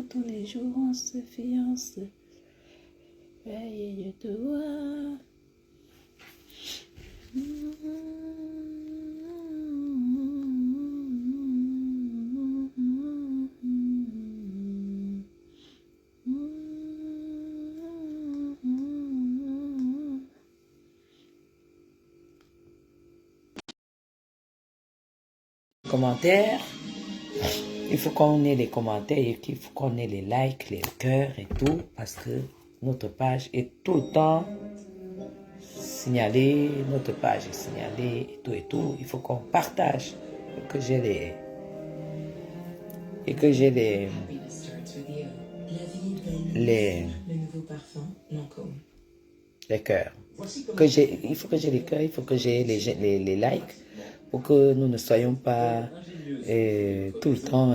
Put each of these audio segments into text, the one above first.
Tous les jours on se fiance, veille de toi. Commentaires. Il faut qu'on ait les commentaires et qu'il faut qu'on ait les likes, les cœurs et tout, parce que notre page est tout le temps signalée, notre page est signalée et tout et tout. Il faut qu'on partage et que j'ai les cœurs. Il faut que j'ai les cœurs, il faut que j'ai les likes pour que nous ne soyons pas tout le temps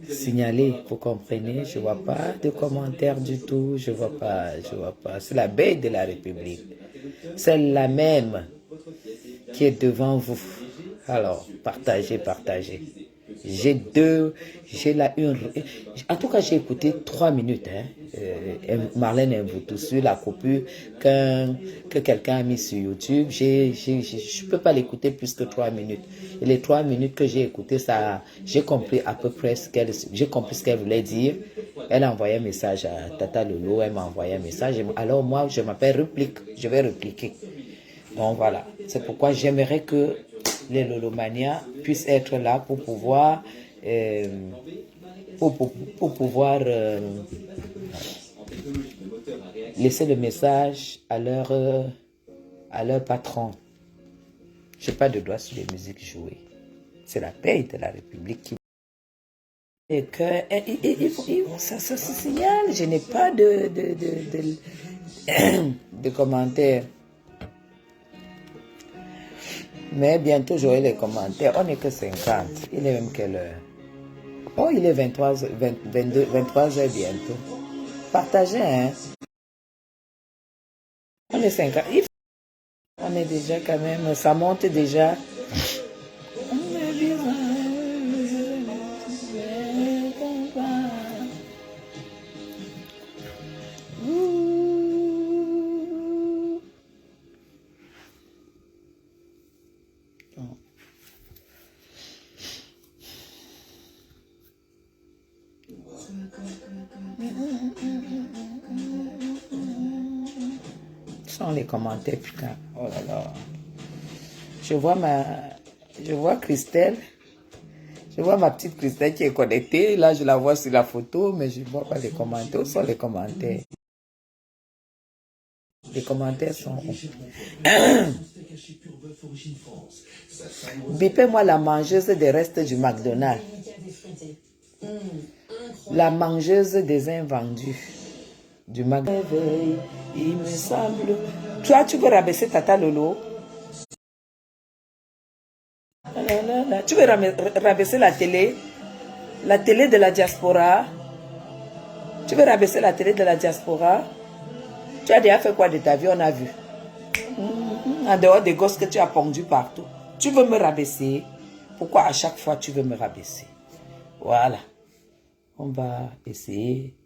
signalés. Vous comprenez? Je vois pas de commentaires du tout. Je vois pas. C'est la bête de la République. Celle-là même qui est devant vous. Alors, partagez. En tout cas, j'ai écouté 3 minutes. Marlène Mvutu sur la coupure que quelqu'un a mis sur YouTube. Je peux pas l'écouter plus que 3 minutes. Et les 3 minutes que j'ai écoutées, j'ai compris à peu près ce qu'elle voulait dire. Elle a envoyé un message à Tata Lolo, elle m'a envoyé un message. Alors moi, je m'appelle réplique. Je vais répliquer. Donc voilà, c'est pourquoi j'aimerais que les Lolomania puissent être là pour pouvoir laisser le message à leur patron. Je n'ai pas de droit sur les musiques jouées. C'est la paix de la République qui Et que, ça se signale, je n'ai pas de commentaires. Mais bientôt j'aurai les commentaires. On n'est que 50. Il est même quelle heure? Oh, il est 23 heures bientôt. Partagez, hein. On est 50. On est déjà quand même, ça monte déjà. Sans les commentaires, putain. Oh là là. Je vois Christelle. Je vois ma petite Christelle qui est connectée. Là, je la vois sur la photo, mais je ne vois pas les commentaires. Où sont les commentaires? Les commentaires sont... Bipez-moi la mangeuse des restes du McDonald's. La mangeuse des invendus du McDonald's. Il me semble... Toi, tu veux rabaisser Tata Lolo? Tu veux rabaisser la télé de la diaspora? Tu veux rabaisser la télé de la diaspora? Tu as déjà fait quoi de ta vie? On a vu. En dehors des gosses que tu as pondus partout. Tu veux me rabaisser? Pourquoi à chaque fois tu veux me rabaisser? Voilà. On va essayer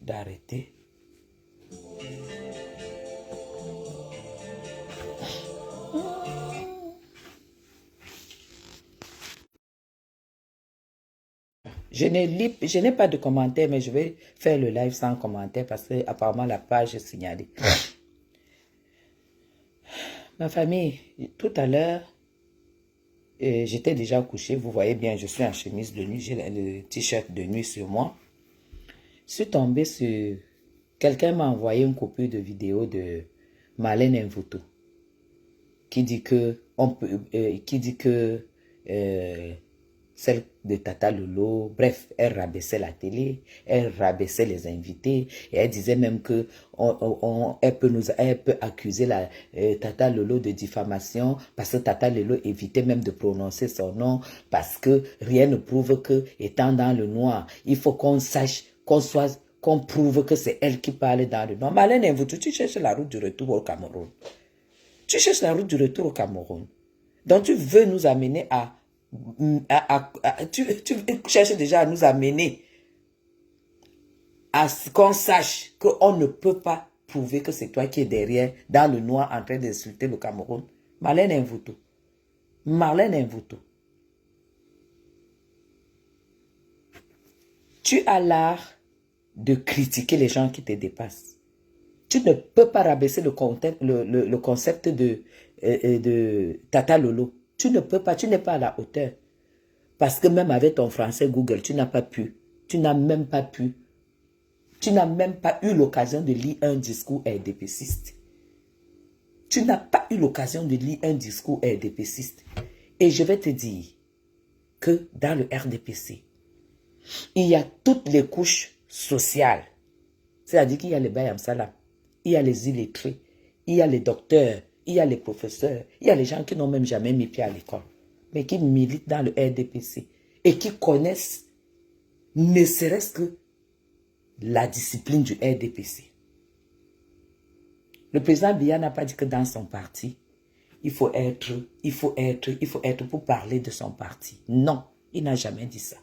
d'arrêter. Je n'ai pas de commentaires, mais je vais faire le live sans commentaire parce que apparemment la page est signalée. Ma famille, tout à l'heure, j'étais déjà couché. Vous voyez bien, je suis en chemise de nuit. J'ai le t-shirt de nuit sur moi. Je suis tombé sur... Quelqu'un m'a envoyé une copie de vidéo de Marlène Mvuto qui dit que celle de Tata Lolo, bref, elle rabaissait la télé, elle rabaissait les invités, et elle disait même que elle peut accuser Tata Lolo de diffamation, parce que Tata Lolo évitait même de prononcer son nom, parce que rien ne prouve que, étant dans le noir, il faut qu'on sache, qu'on prouve que c'est elle qui parle dans le noir. Marlène Mvuto, tu cherches la route du retour au Cameroun. Tu cherches la route du retour au Cameroun. Donc tu veux nous amener tu cherches déjà à nous amener à ce qu'on sache qu'on ne peut pas prouver que c'est toi qui es derrière, dans le noir, en train d'insulter le Cameroun. Marlène Mvuto. Marlène Mvuto. Tu as l'art de critiquer les gens qui te dépassent. Tu ne peux pas rabaisser le concept de Tata Lolo. Tu ne peux pas, tu n'es pas à la hauteur. Parce que même avec ton français Google, tu n'as pas pu. Tu n'as même pas pu. Tu n'as même pas eu l'occasion de lire un discours RDPciste. Tu n'as pas eu l'occasion de lire un discours RDPciste. Et je vais te dire que dans le RDPC, il y a toutes les couches sociales. C'est-à-dire qu'il y a les Bayam Salam, il y a les illettrés, il y a les docteurs, il y a les professeurs, il y a les gens qui n'ont même jamais mis pied à l'école, mais qui militent dans le RDPC et qui connaissent ne serait-ce que la discipline du RDPC. Le président Biya n'a pas dit que dans son parti, il faut être pour parler de son parti. Non, il n'a jamais dit ça.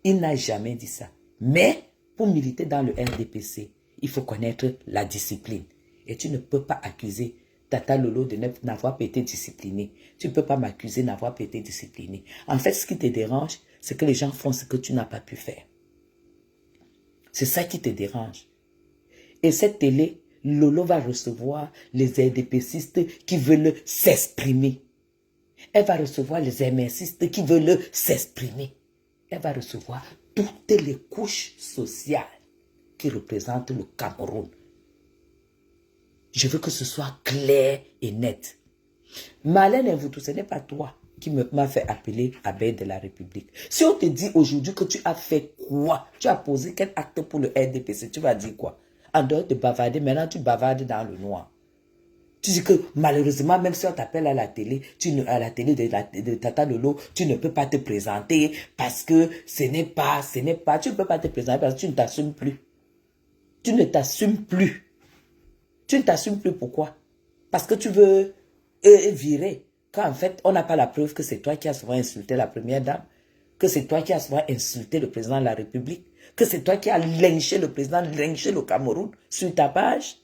Il n'a jamais dit ça. Mais pour militer dans le RDPC, il faut connaître la discipline. Et tu ne peux pas accuser Tata Lolo de n'avoir pas été discipliné. Tu ne peux pas m'accuser de n'avoir pas été discipliné. En fait, ce qui te dérange, c'est que les gens font ce que tu n'as pas pu faire. C'est ça qui te dérange. Et cette télé, Lolo va recevoir les RDPcistes qui veulent s'exprimer. Elle va recevoir les MSistes qui veulent s'exprimer. Elle va recevoir toutes les couches sociales qui représentent le Cameroun. Je veux que ce soit clair et net. Marlène Mvuto, ce n'est pas toi qui m'a fait appeler abeille de la République. Si on te dit aujourd'hui que tu as fait quoi, tu as posé quel acte pour le RDPC, tu vas dire quoi? En dehors de bavarder, maintenant tu bavardes dans le noir. Tu dis que malheureusement, même si on t'appelle à la télé, à la télé de Tata Lolo, tu ne peux pas te présenter parce que ce n'est pas, tu ne peux pas te présenter parce que tu ne t'assumes plus. Tu ne t'assumes plus. Tu ne t'assumes plus pourquoi? Parce que tu veux virer. Quand en fait, on n'a pas la preuve que c'est toi qui as souvent insulté la première dame, que c'est toi qui as souvent insulté le président de la République, que c'est toi qui as lynché le président, lynché le Cameroun sur ta page.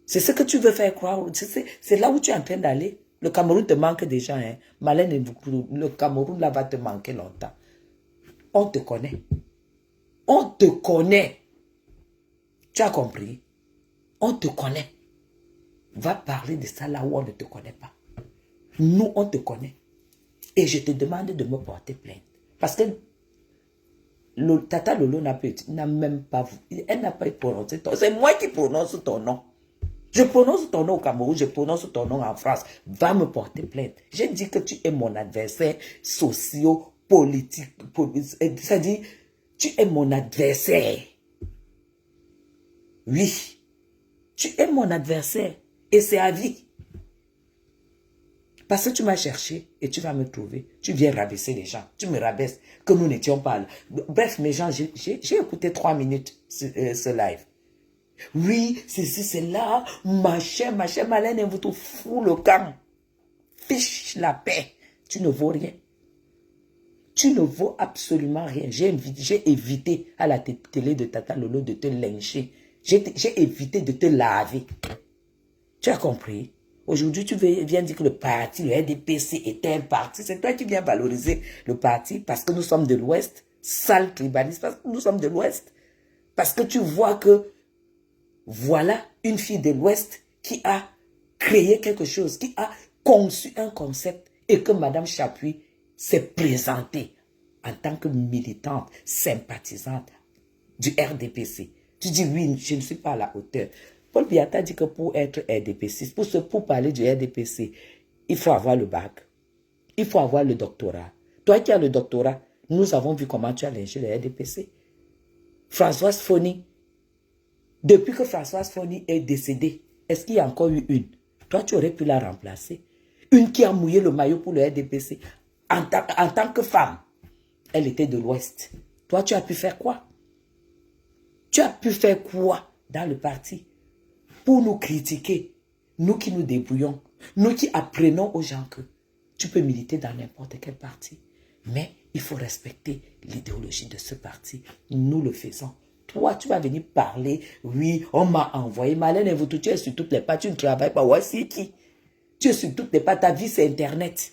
C'est ce que tu veux faire croire. C'est là où tu es en train d'aller. Le Cameroun te manque déjà. Hein. Malène et Boukourou, le Cameroun là va te manquer longtemps. On te connaît. On te connaît. Tu as compris? On te connaît. Va parler de ça là où on ne te connaît pas. Nous, on te connaît. Et je te demande de me porter plainte. Parce que Tata Lolo n'a même pas... Elle n'a pas prononcé ton nom. C'est moi qui prononce ton nom. Je prononce ton nom au Cameroun, je prononce ton nom en France. Va me porter plainte. J'ai dit que tu es mon adversaire socio-politique. C'est-à-dire, tu es mon adversaire. Oui. Tu es mon adversaire. Et c'est à vie. Parce que tu m'as cherché et tu vas me trouver. Tu viens rabaisser les gens. Tu me rabaisses. Que nous n'étions pas là. Bref, mes gens, j'ai écouté 3 minutes ce live. Oui, ceci, c'est là, machin, Malène, vous te fout le camp. Fiche la paix. Tu ne vaux rien. Tu ne vaux absolument rien. J'ai évité à la télé de Tata Lolo de te lyncher. J'ai évité de te laver. Tu as compris? Aujourd'hui, tu viens dire que le parti, le RDPC est un parti. C'est toi qui viens valoriser le parti parce que nous sommes de l'Ouest. Sale tribaliste, parce que nous sommes de l'Ouest. Parce que tu vois que voilà une fille de l'Ouest qui a créé quelque chose, qui a conçu un concept et que Madame Chapuis s'est présentée en tant que militante, sympathisante du RDPC. Tu dis oui, je ne suis pas à la hauteur. Paul Biata dit que pour être RDPC, pour parler du RDPC, il faut avoir le bac, il faut avoir le doctorat. Toi qui as le doctorat, nous avons vu comment tu as lynché le RDPC. Françoise Foni, depuis que Françoise Foni est décédée, est-ce qu'il y a encore eu une? Toi, tu aurais pu la remplacer. Une qui a mouillé le maillot pour le RDPC. En tant que femme, elle était de l'Ouest. Toi, tu as pu faire quoi? Tu as pu faire quoi dans le parti pour nous critiquer? Nous qui nous débrouillons, nous qui apprenons aux gens que tu peux militer dans n'importe quel parti. Mais il faut respecter l'idéologie de ce parti. Nous le faisons. Toi, tu vas venir parler. Oui, on m'a envoyé. Malène, tu es sur toutes les pattes. Tu ne travailles pas. Ouais, c'est qui? Tu es sur toutes les pattes. Ta vie, c'est Internet.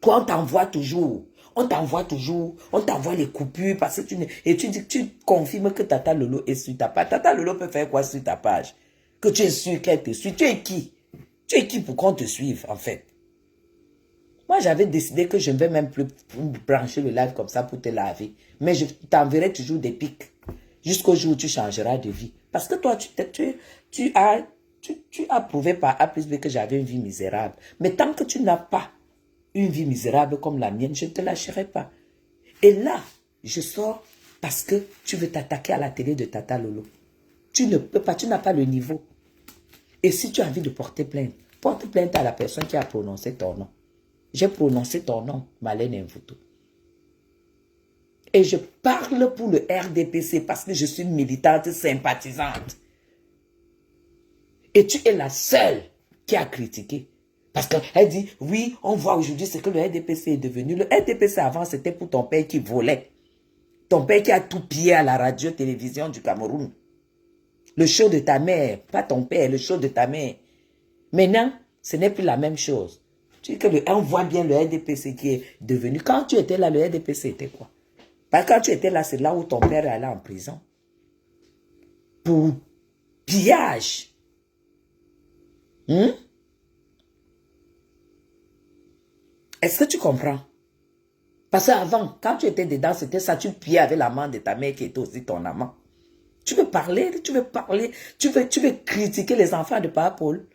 Toi, on t'envoie toujours. On t'envoie toujours. On t'envoie les coupures. Parce que et tu dis que tu confirmes que Tata Lolo est sur ta page. Tata Lolo peut faire quoi sur ta page? Que tu es sûr qu'elle te suit. Tu es qui? Tu es qui pour qu'on te suive, en fait? Moi, j'avais décidé que je ne vais même plus brancher le live comme ça pour te laver. Mais je t'enverrai toujours des pics. Jusqu'au jour où tu changeras de vie. Parce que toi, tu as prouvé par A plus B que j'avais une vie misérable. Mais tant que tu n'as pas une vie misérable comme la mienne, je ne te lâcherai pas. Et là, je sors parce que tu veux t'attaquer à la télé de Tata Lolo. Tu ne peux pas, tu n'as pas le niveau. Et si tu as envie de porter plainte, porte plainte à la personne qui a prononcé ton nom. J'ai prononcé ton nom, Malène Mvuto. Et je parle pour le RDPC parce que je suis militante sympathisante. Et tu es la seule qui a critiqué. Parce qu'elle dit, oui, on voit aujourd'hui ce que le RDPC est devenu. Le RDPC avant, c'était pour ton père qui volait. Ton père qui a tout pillé à la radio-télévision du Cameroun. Le show de ta mère, pas ton père, le show de ta mère. Maintenant, ce n'est plus la même chose. Tu dis que on voit bien le RDPC qui est devenu. Quand tu étais là, le RDPC était quoi? Parce que quand tu étais là, c'est là où ton père est allé en prison. Pour pillage. Est-ce que tu comprends? Parce qu'avant, quand tu étais dedans, c'était ça, tu pillais avec l'amant de ta mère qui était aussi ton amant. Tu veux parler, tu veux critiquer les enfants de Papa Paul.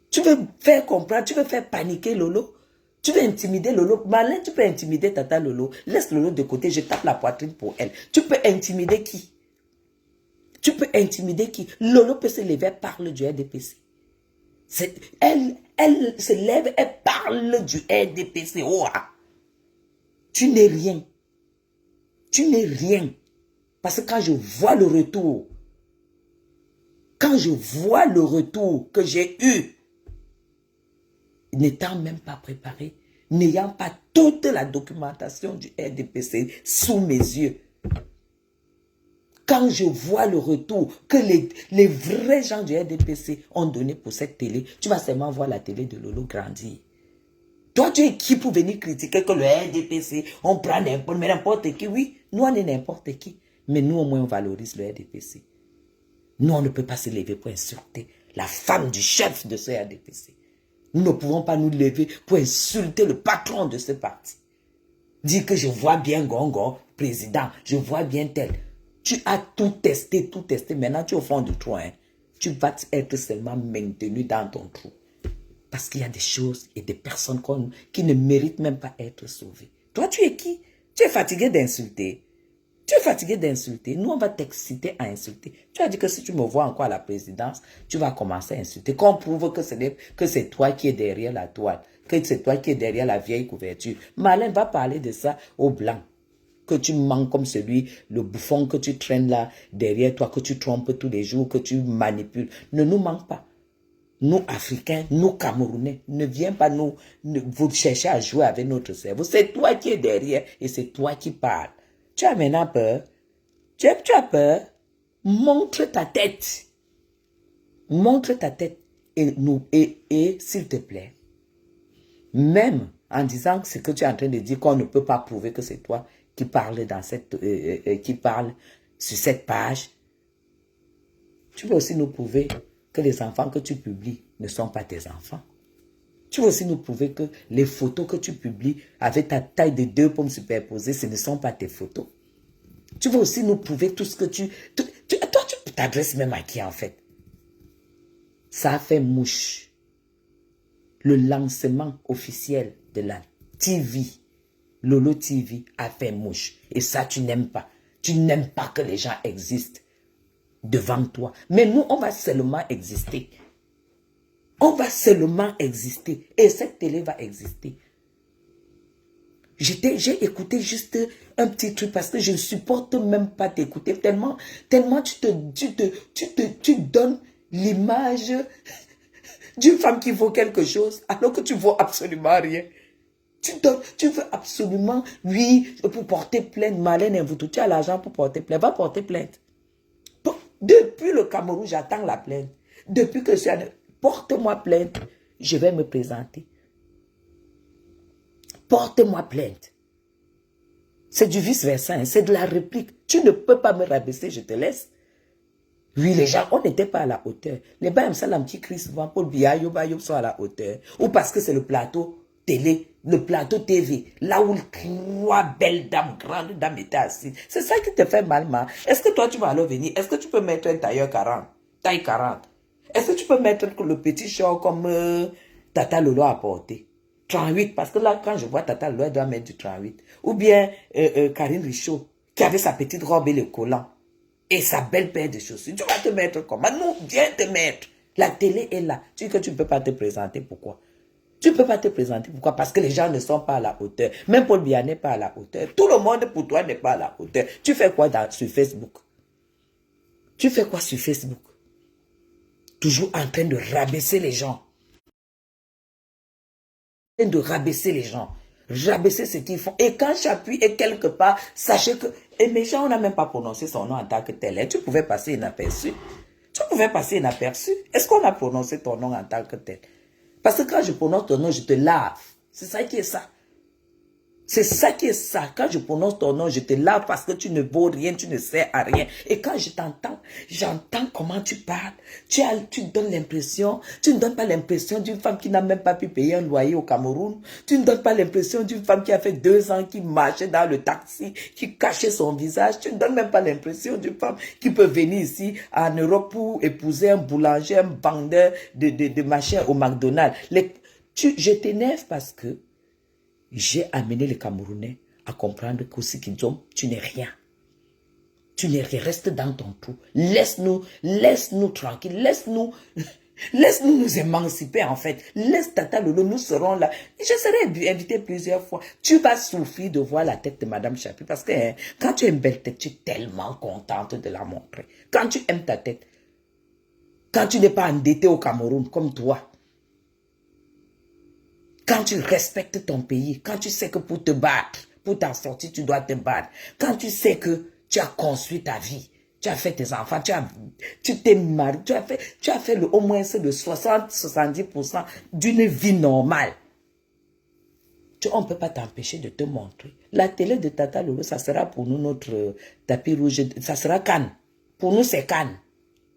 Tu veux faire comprendre, tu veux faire paniquer Lolo. Tu veux intimider Lolo. Malin, tu peux intimider Tata Lolo. Laisse Lolo de côté, je tape la poitrine pour elle. Tu peux intimider qui? Tu peux intimider qui? Lolo peut se lever, elle parle du RDPC. Elle se lève, elle parle du RDPC. Oh, ah. Tu n'es rien. Tu n'es rien. Parce que quand je vois le retour, que j'ai eu, n'étant même pas préparé, n'ayant pas toute la documentation du RDPC sous mes yeux, quand je vois le retour que les vrais gens du RDPC ont donné pour cette télé, tu vas seulement voir la télé de Lolo grandir. Toi, tu es qui pour venir critiquer que le RDPC, on prend n'importe qui? Oui, nous, on est n'importe qui. Mais nous, au moins, on valorise le RDPC. Nous, on ne peut pas se lever pour insulter la femme du chef de ce RDPC. Nous ne pouvons pas nous lever pour insulter le patron de ce parti. Dire que je vois bien Gongo, président, je vois bien tel. Tu as tout testé. Maintenant, tu es au fond du trou. Hein. Tu vas être seulement maintenu dans ton trou. Parce qu'il y a des choses et des personnes qui ne méritent même pas être sauvées. Toi, tu es qui? Tu es fatigué d'insulter. Nous, on va t'exciter à insulter. Tu as dit que si tu me vois encore à la présidence, tu vas commencer à insulter. Qu'on prouve que c'est toi qui es derrière la toile. Que c'est toi qui es derrière la vieille couverture. Malin va parler de ça aux Blancs. Que tu manques comme celui, le bouffon que tu traînes là derrière toi, que tu trompes tous les jours, que tu manipules. Ne nous manque pas. Nous, Africains, nous, Camerounais, ne viens pas vous chercher à jouer avec notre cerveau. C'est toi qui es derrière et c'est toi qui parles. Tu as maintenant peur? Tu as peur? Montre ta tête. Montre ta tête. Et s'il te plaît, même en disant ce que tu es en train de dire, qu'on ne peut pas prouver que c'est toi qui parle qui parle sur cette page, tu veux aussi nous prouver que les enfants que tu publies ne sont pas tes enfants. Tu veux aussi nous prouver que les photos que tu publies avec ta taille de 2 pommes superposées, ce ne sont pas tes photos. Tu veux aussi nous prouver tout ce que toi, tu t'adresses même à qui en fait? Ça a fait mouche. Le lancement officiel de la TV, Lolo TV, a fait mouche. Et ça, tu n'aimes pas. Tu n'aimes pas que les gens existent devant toi. Mais nous, on va seulement exister. On va seulement exister. Et cette télé va exister. J'ai écouté juste un petit truc parce que je ne supporte même pas t'écouter. Tellement tu donnes l'image d'une femme qui vaut quelque chose alors que tu ne vaux absolument rien. Tu veux absolument, oui, pour porter plainte, Malin Mvoutou, tu as l'argent pour porter plainte, va porter plainte. Depuis le Cameroun, j'attends la plainte. Depuis que je suis porte-moi plainte, je vais me présenter. Porte-moi plainte. C'est du vice-versa, hein, c'est de la réplique. Tu ne peux pas me rabaisser, je te laisse. Oui, les gens, on n'était pas à la hauteur. Les Baïm Salam qui crient souvent, Paul Biya, Yoba Yob sont à la hauteur. Ou parce que c'est le plateau télé, le plateau TV, là où 3 belles dames, grandes dames étaient assises. C'est ça qui te fait mal, ma. Est-ce que toi, tu vas alors venir? Est-ce que tu peux mettre un tailleur 40? Taille 40. Est-ce que tu peux mettre le petit short comme Tata Lolo a porté? 38, parce que là, quand je vois Tata Lolo, elle doit mettre du 38. Ou bien Karine Richaud, qui avait sa petite robe et le collant. Et sa belle paire de chaussures. Tu vas te mettre comment? Non, viens te mettre. La télé est là. Tu dis que tu ne peux pas te présenter. Pourquoi? Tu ne peux pas te présenter. Pourquoi? Parce que les gens ne sont pas à la hauteur. Même Paul Biya n'est pas à la hauteur. Tout le monde pour toi n'est pas à la hauteur. Tu fais quoi sur Facebook? Tu fais quoi sur Facebook? Toujours en train de rabaisser les gens. De rabaisser les gens. Rabaisser ce qu'ils font. Et quand j'appuie et quelque part, sachez que... Et mes gens, on n'a même pas prononcé son nom en tant que tel. Tu pouvais passer inaperçu. Tu pouvais passer inaperçu. Est-ce qu'on a prononcé ton nom en tant que tel? Parce que quand je prononce ton nom, je te lave. C'est ça qui est ça. C'est ça qui est ça. Quand je prononce ton nom, je te lave parce que tu ne vaux rien, tu ne sers à rien. Et quand je t'entends, j'entends comment tu parles. Tu donnes l'impression, tu ne donnes pas l'impression d'une femme qui n'a même pas pu payer un loyer au Cameroun. Tu ne donnes pas l'impression d'une femme qui a fait 2 ans, qui marchait dans le taxi, qui cachait son visage. Tu ne donnes même pas l'impression d'une femme qui peut venir ici en Europe pour épouser un boulanger, un vendeur de machins au McDonald's. Je t'énerve parce que j'ai amené les Camerounais à comprendre qu'aussi Kidjom, tu n'es rien. Tu n'es rien. Reste dans ton trou. Laisse-nous tranquilles. Laisse-nous nous émanciper en fait. Laisse Tata Lolo, nous serons là. Je serai invité plusieurs fois. Tu vas souffrir de voir la tête de Madame Chapi parce que quand tu as une belle tête, tu es tellement contente de la montrer. Quand tu aimes ta tête, quand tu n'es pas endetté au Cameroun comme toi, quand tu respectes ton pays, quand tu sais que pour te battre, pour t'en sortir, tu dois te battre. Quand tu sais que tu as construit ta vie, tu as fait tes enfants, tu t'es marié, tu as fait au moins de 60-70% d'une vie normale. On ne peut pas t'empêcher de te montrer. La télé de Tata Lolo, ça sera pour nous notre tapis rouge, ça sera Cannes. Pour nous, c'est Cannes.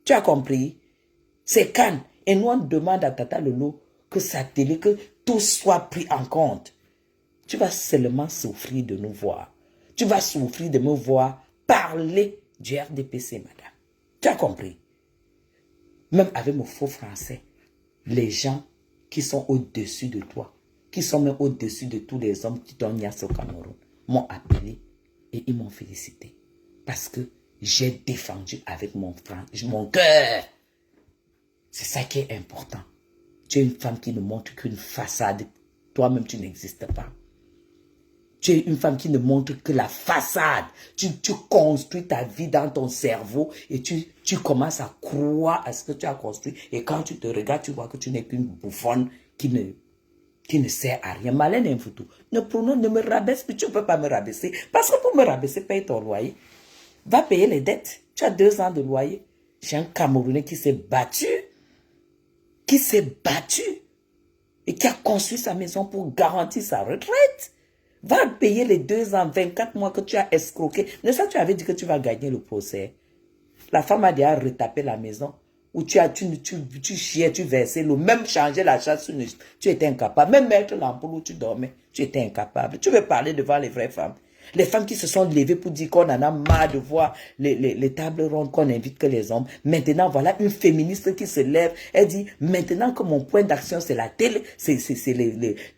Tu as compris? C'est Cannes. Et nous, on demande à Tata Lolo que sa télé, que tout soit pris en compte. Tu vas seulement souffrir de nous voir. Tu vas souffrir de me voir parler du RDPC, madame. Tu as compris? Même avec mon faux français, les gens qui sont au-dessus de toi, qui sont même au-dessus de tous les hommes qui t'ont mis au Cameroun, m'ont appelé et ils m'ont félicité. Parce que j'ai défendu avec mon cœur. C'est ça qui est important. Tu es une femme qui ne montre qu'une façade. Toi-même, tu n'existes pas. Tu es une femme qui ne montre que la façade. Tu construis ta vie dans ton cerveau et tu commences à croire à ce que tu as construit. Et quand tu te regardes, tu vois que tu n'es qu'une bouffonne qui ne sert à rien. Marlène Mvuto, ne me rabaisse plus. Tu ne peux pas me rabaisser. Parce que pour me rabaisser, paye ton loyer. Va payer les dettes. Tu as 2 ans de loyer. J'ai un Camerounais qui s'est battu. Et qui a construit sa maison pour garantir sa retraite. Va payer les 2 ans, 24 mois que tu as escroqué. Mais ça, tu avais dit que tu vas gagner le procès. La femme a déjà retapé la maison. Où tu chiais, tu versais l'eau. Même changer la chasse, tu étais incapable. Même mettre l'ampoule où tu dormais, tu étais incapable. Tu veux parler devant les vraies femmes. Les femmes qui se sont levées pour dire qu'on en a marre de voir les tables rondes qu'on invite que les hommes. Maintenant, voilà une féministe qui se lève. Elle dit, maintenant que mon point d'action, c'est la télé, c'est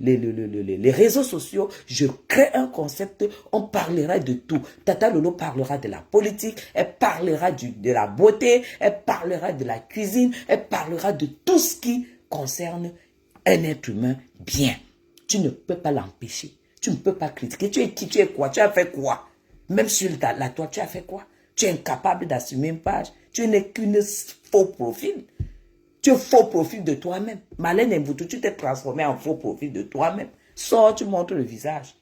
les réseaux sociaux, je crée un concept, on parlera de tout. Tata Lolo parlera de la politique, elle parlera de la beauté, elle parlera de la cuisine, elle parlera de tout ce qui concerne un être humain bien. Tu ne peux pas l'empêcher. Tu ne peux pas critiquer. Tu es qui? Tu es quoi? Tu as fait quoi? Même sur la toile, tu as fait quoi? Tu es incapable d'assumer une page. Tu n'es qu'une faux profil. Tu es faux profil de toi-même. Marlène Mvuto, tu t'es transformé en faux profil de toi-même. Sors, tu montres le visage.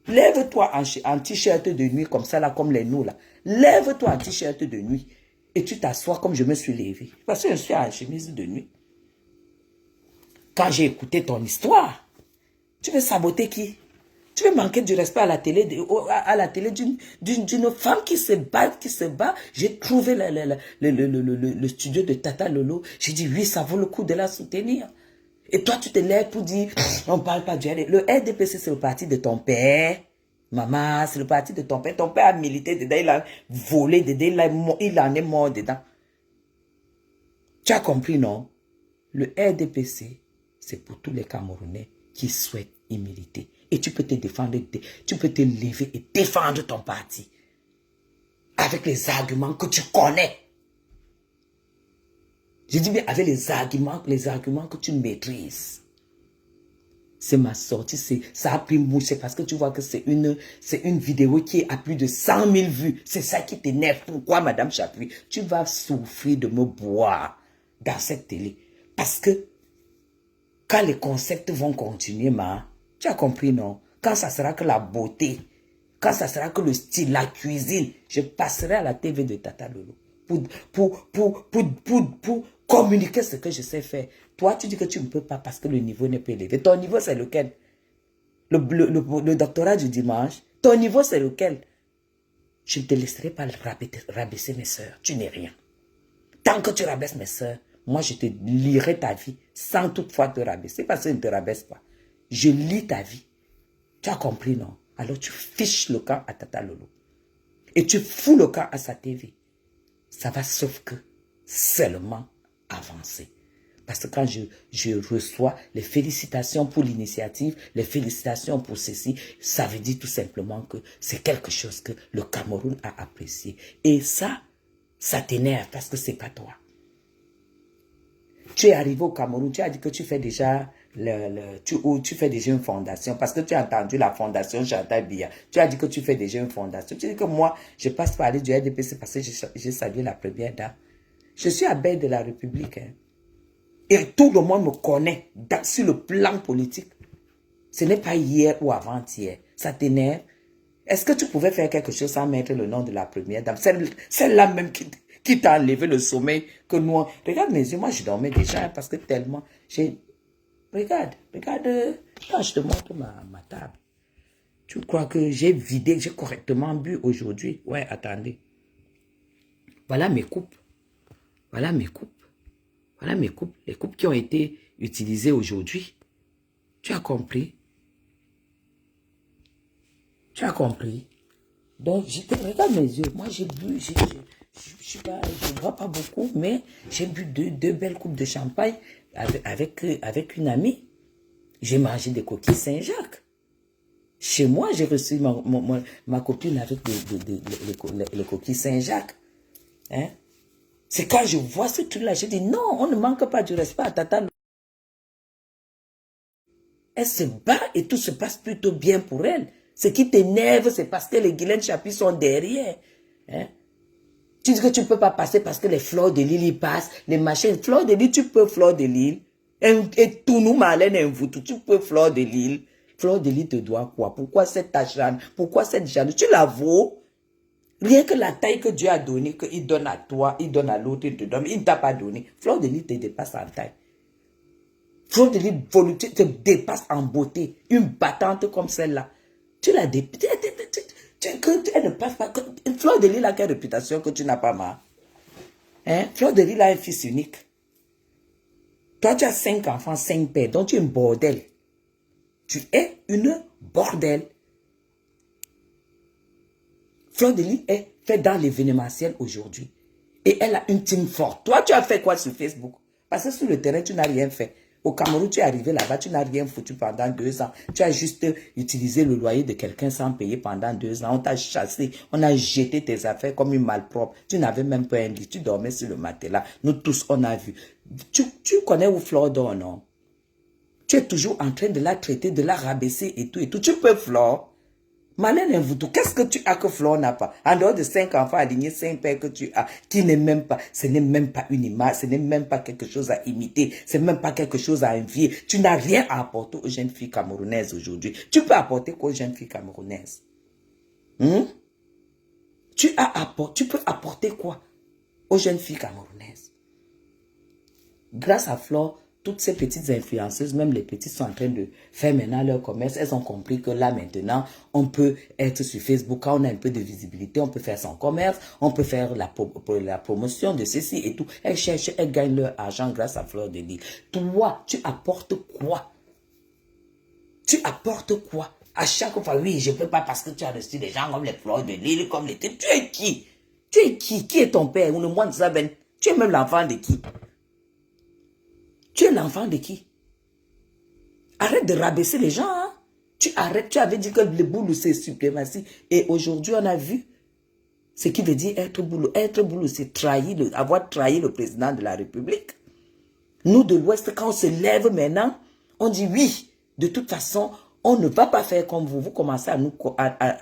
Lève-toi en t-shirt de nuit comme ça, là, comme les nous, là. Lève-toi en t-shirt de nuit. Et tu t'assois comme je me suis levé. Parce que je suis en chemise de nuit. Quand j'ai écouté ton histoire, tu veux saboter qui? Tu veux manquer du respect à la télé, d'une femme qui se bat. J'ai trouvé le studio de Tata Lolo. J'ai dit, oui, ça vaut le coup de la soutenir. Et toi, tu te lèves pour dire, on ne parle pas du RDPC. Le RDPC, c'est le parti de ton père. Maman, c'est le parti de ton père. Ton père a milité dedans, il a volé dedans, il en est mort dedans. Tu as compris, non? Le RDPC, c'est pour tous les Camerounais qui souhaitent y militer. Et tu peux te défendre, tu peux te lever et défendre ton parti. Avec les arguments que tu connais. Je dis bien avec les arguments que tu maîtrises. C'est ma sortie, ça a pris mouche, c'est parce que tu vois que c'est une vidéo qui est à plus de 100 000 vues. C'est ça qui t'énerve. Pourquoi, Madame Chapuis? Tu vas souffrir de me boire dans cette télé. Parce que quand les concepts vont continuer, tu as compris, non? Quand ça sera que la beauté, quand ça sera que le style, la cuisine, je passerai à la TV de Tata Lolo pour communiquer ce que je sais faire. Toi, tu dis que tu ne peux pas parce que le niveau n'est pas élevé. Ton niveau, c'est lequel? le doctorat du dimanche, ton niveau c'est lequel? Je ne te laisserai pas rabaisser mes sœurs. Tu n'es rien. Tant que tu rabaisses mes sœurs, moi je te lirai ta vie sans toutefois te rabaisser parce que je ne te rabaisse pas. Je lis ta vie. Tu as compris, non? Alors tu fiches le camp à Tata Lolo. Et tu fous le camp à sa TV. Ça va sauf que seulement avancer. Parce que quand je reçois les félicitations pour l'initiative, les félicitations pour ceci, ça veut dire tout simplement que c'est quelque chose que le Cameroun a apprécié. Et ça t'énerve parce que c'est pas toi. Tu es arrivé au Cameroun, tu as dit que tu fais déjà tu fais déjà une fondation parce que tu as entendu la fondation Chantal Biya. Tu as dit que tu fais déjà une fondation. Tu dis que moi, je passe par aller du RDPC parce que j'ai salué la première dame. Je suis abeille de la République. Hein. Et tout le monde me connaît sur le plan politique. Ce n'est pas hier ou avant-hier. Ça t'énerve. Est-ce que tu pouvais faire quelque chose sans mettre le nom de la première dame? Celle-là même qui t'a enlevé le sommeil que nous... Regarde mes yeux, moi je dormais déjà hein, parce que tellement... Regarde. Quand je te montre ma table. Tu crois que j'ai correctement bu aujourd'hui? Ouais, attendez. Voilà mes coupes. Les coupes qui ont été utilisées aujourd'hui. Tu as compris? Donc, regarde mes yeux. Moi, j'ai bu, je ne bois pas beaucoup, mais j'ai bu deux belles coupes de champagne avec une amie. J'ai mangé des coquilles Saint-Jacques. Chez moi, j'ai reçu ma copine avec les coquilles Saint-Jacques. Hein? C'est quand je vois ce truc-là, je dis non, on ne manque pas du respect à Tata. Elle se bat et tout se passe plutôt bien pour elle. Ce qui t'énerve, c'est parce que les Guylaine Chapuis sont derrière. Hein? Tu dis que tu ne peux pas passer parce que les fleurs de l'île y passent, les machines. Fleurs de l'île, tu peux fleurs de l'île. Et tout nous, Marlène et vous, tu peux fleurs de l'île. Fleur de l'île te doit quoi? Pourquoi cette tachane? Pourquoi cette jane? Tu la vaux? Rien que la taille que Dieu a donnée, qu'il donne à toi, il donne à l'autre, il te donne, il ne t'a pas donné. Fleur de l'île te dépasse en taille. Fleur de l'île volonté te dépasse en beauté. Une battante comme celle-là. Tu la dépasses. Elle ne passe pas. Fleur de l'île a quelle réputation que tu n'as pas marre? Hein? Fleur de l'île a un fils unique. Toi, tu as 5 enfants, 5 pères. Donc, tu es un bordel. Tu es une bordel. Fleur de l'île est faite dans l'événementiel aujourd'hui. Et elle a une team forte. Toi, tu as fait quoi sur Facebook? Parce que sur le terrain, tu n'as rien fait. Au Cameroun, tu es arrivé là-bas, tu n'as rien foutu pendant 2 ans. Tu as juste utilisé le loyer de quelqu'un sans payer pendant 2 ans. On t'a chassé, on a jeté tes affaires comme une malpropre. Tu n'avais même pas un lit, tu dormais sur le matelas. Nous tous, on a vu. Tu connais où Flore dort, non? Tu es toujours en train de la traiter, de la rabaisser et tout et tout. Tu peux Flore? Malène Mvoutou, qu'est-ce que tu as que Flore n'a pas? En dehors de 5 enfants alignés, 5 pères que tu as, qui n'est même pas, ce n'est même pas une image, ce n'est même pas quelque chose à imiter, c'est même pas quelque chose à envier. Tu n'as rien à apporter aux jeunes filles camerounaises aujourd'hui. Tu peux apporter quoi aux jeunes filles camerounaises? Tu peux apporter quoi aux jeunes filles camerounaises? Grâce à Flore, toutes ces petites influenceuses, même les petites, sont en train de faire maintenant leur commerce. Elles ont compris que là, maintenant, on peut être sur Facebook. Quand on a un peu de visibilité, on peut faire son commerce. On peut faire la promotion de ceci et tout. Elles cherchent, elles gagnent leur argent grâce à Fleur de Lys. Toi, tu apportes quoi? Tu apportes quoi? À chaque fois, oui, je ne peux pas parce que tu as reçu des gens comme les Fleurs de Lys, comme les... Tu es qui? Tu es qui? Qui est ton père? Ou le moine de Saben? Tu es même l'enfant de qui? Tu es l'enfant de qui? Arrête de rabaisser les gens. Hein? Tu arrêtes. Tu avais dit que le boulot, c'est suprématie. Et aujourd'hui, on a vu ce qui veut dire être boulot. Être boulot, c'est avoir trahi le président de la République. Nous, de l'Ouest, quand on se lève maintenant, on dit oui. De toute façon, on ne va pas faire comme vous. Vous commencez à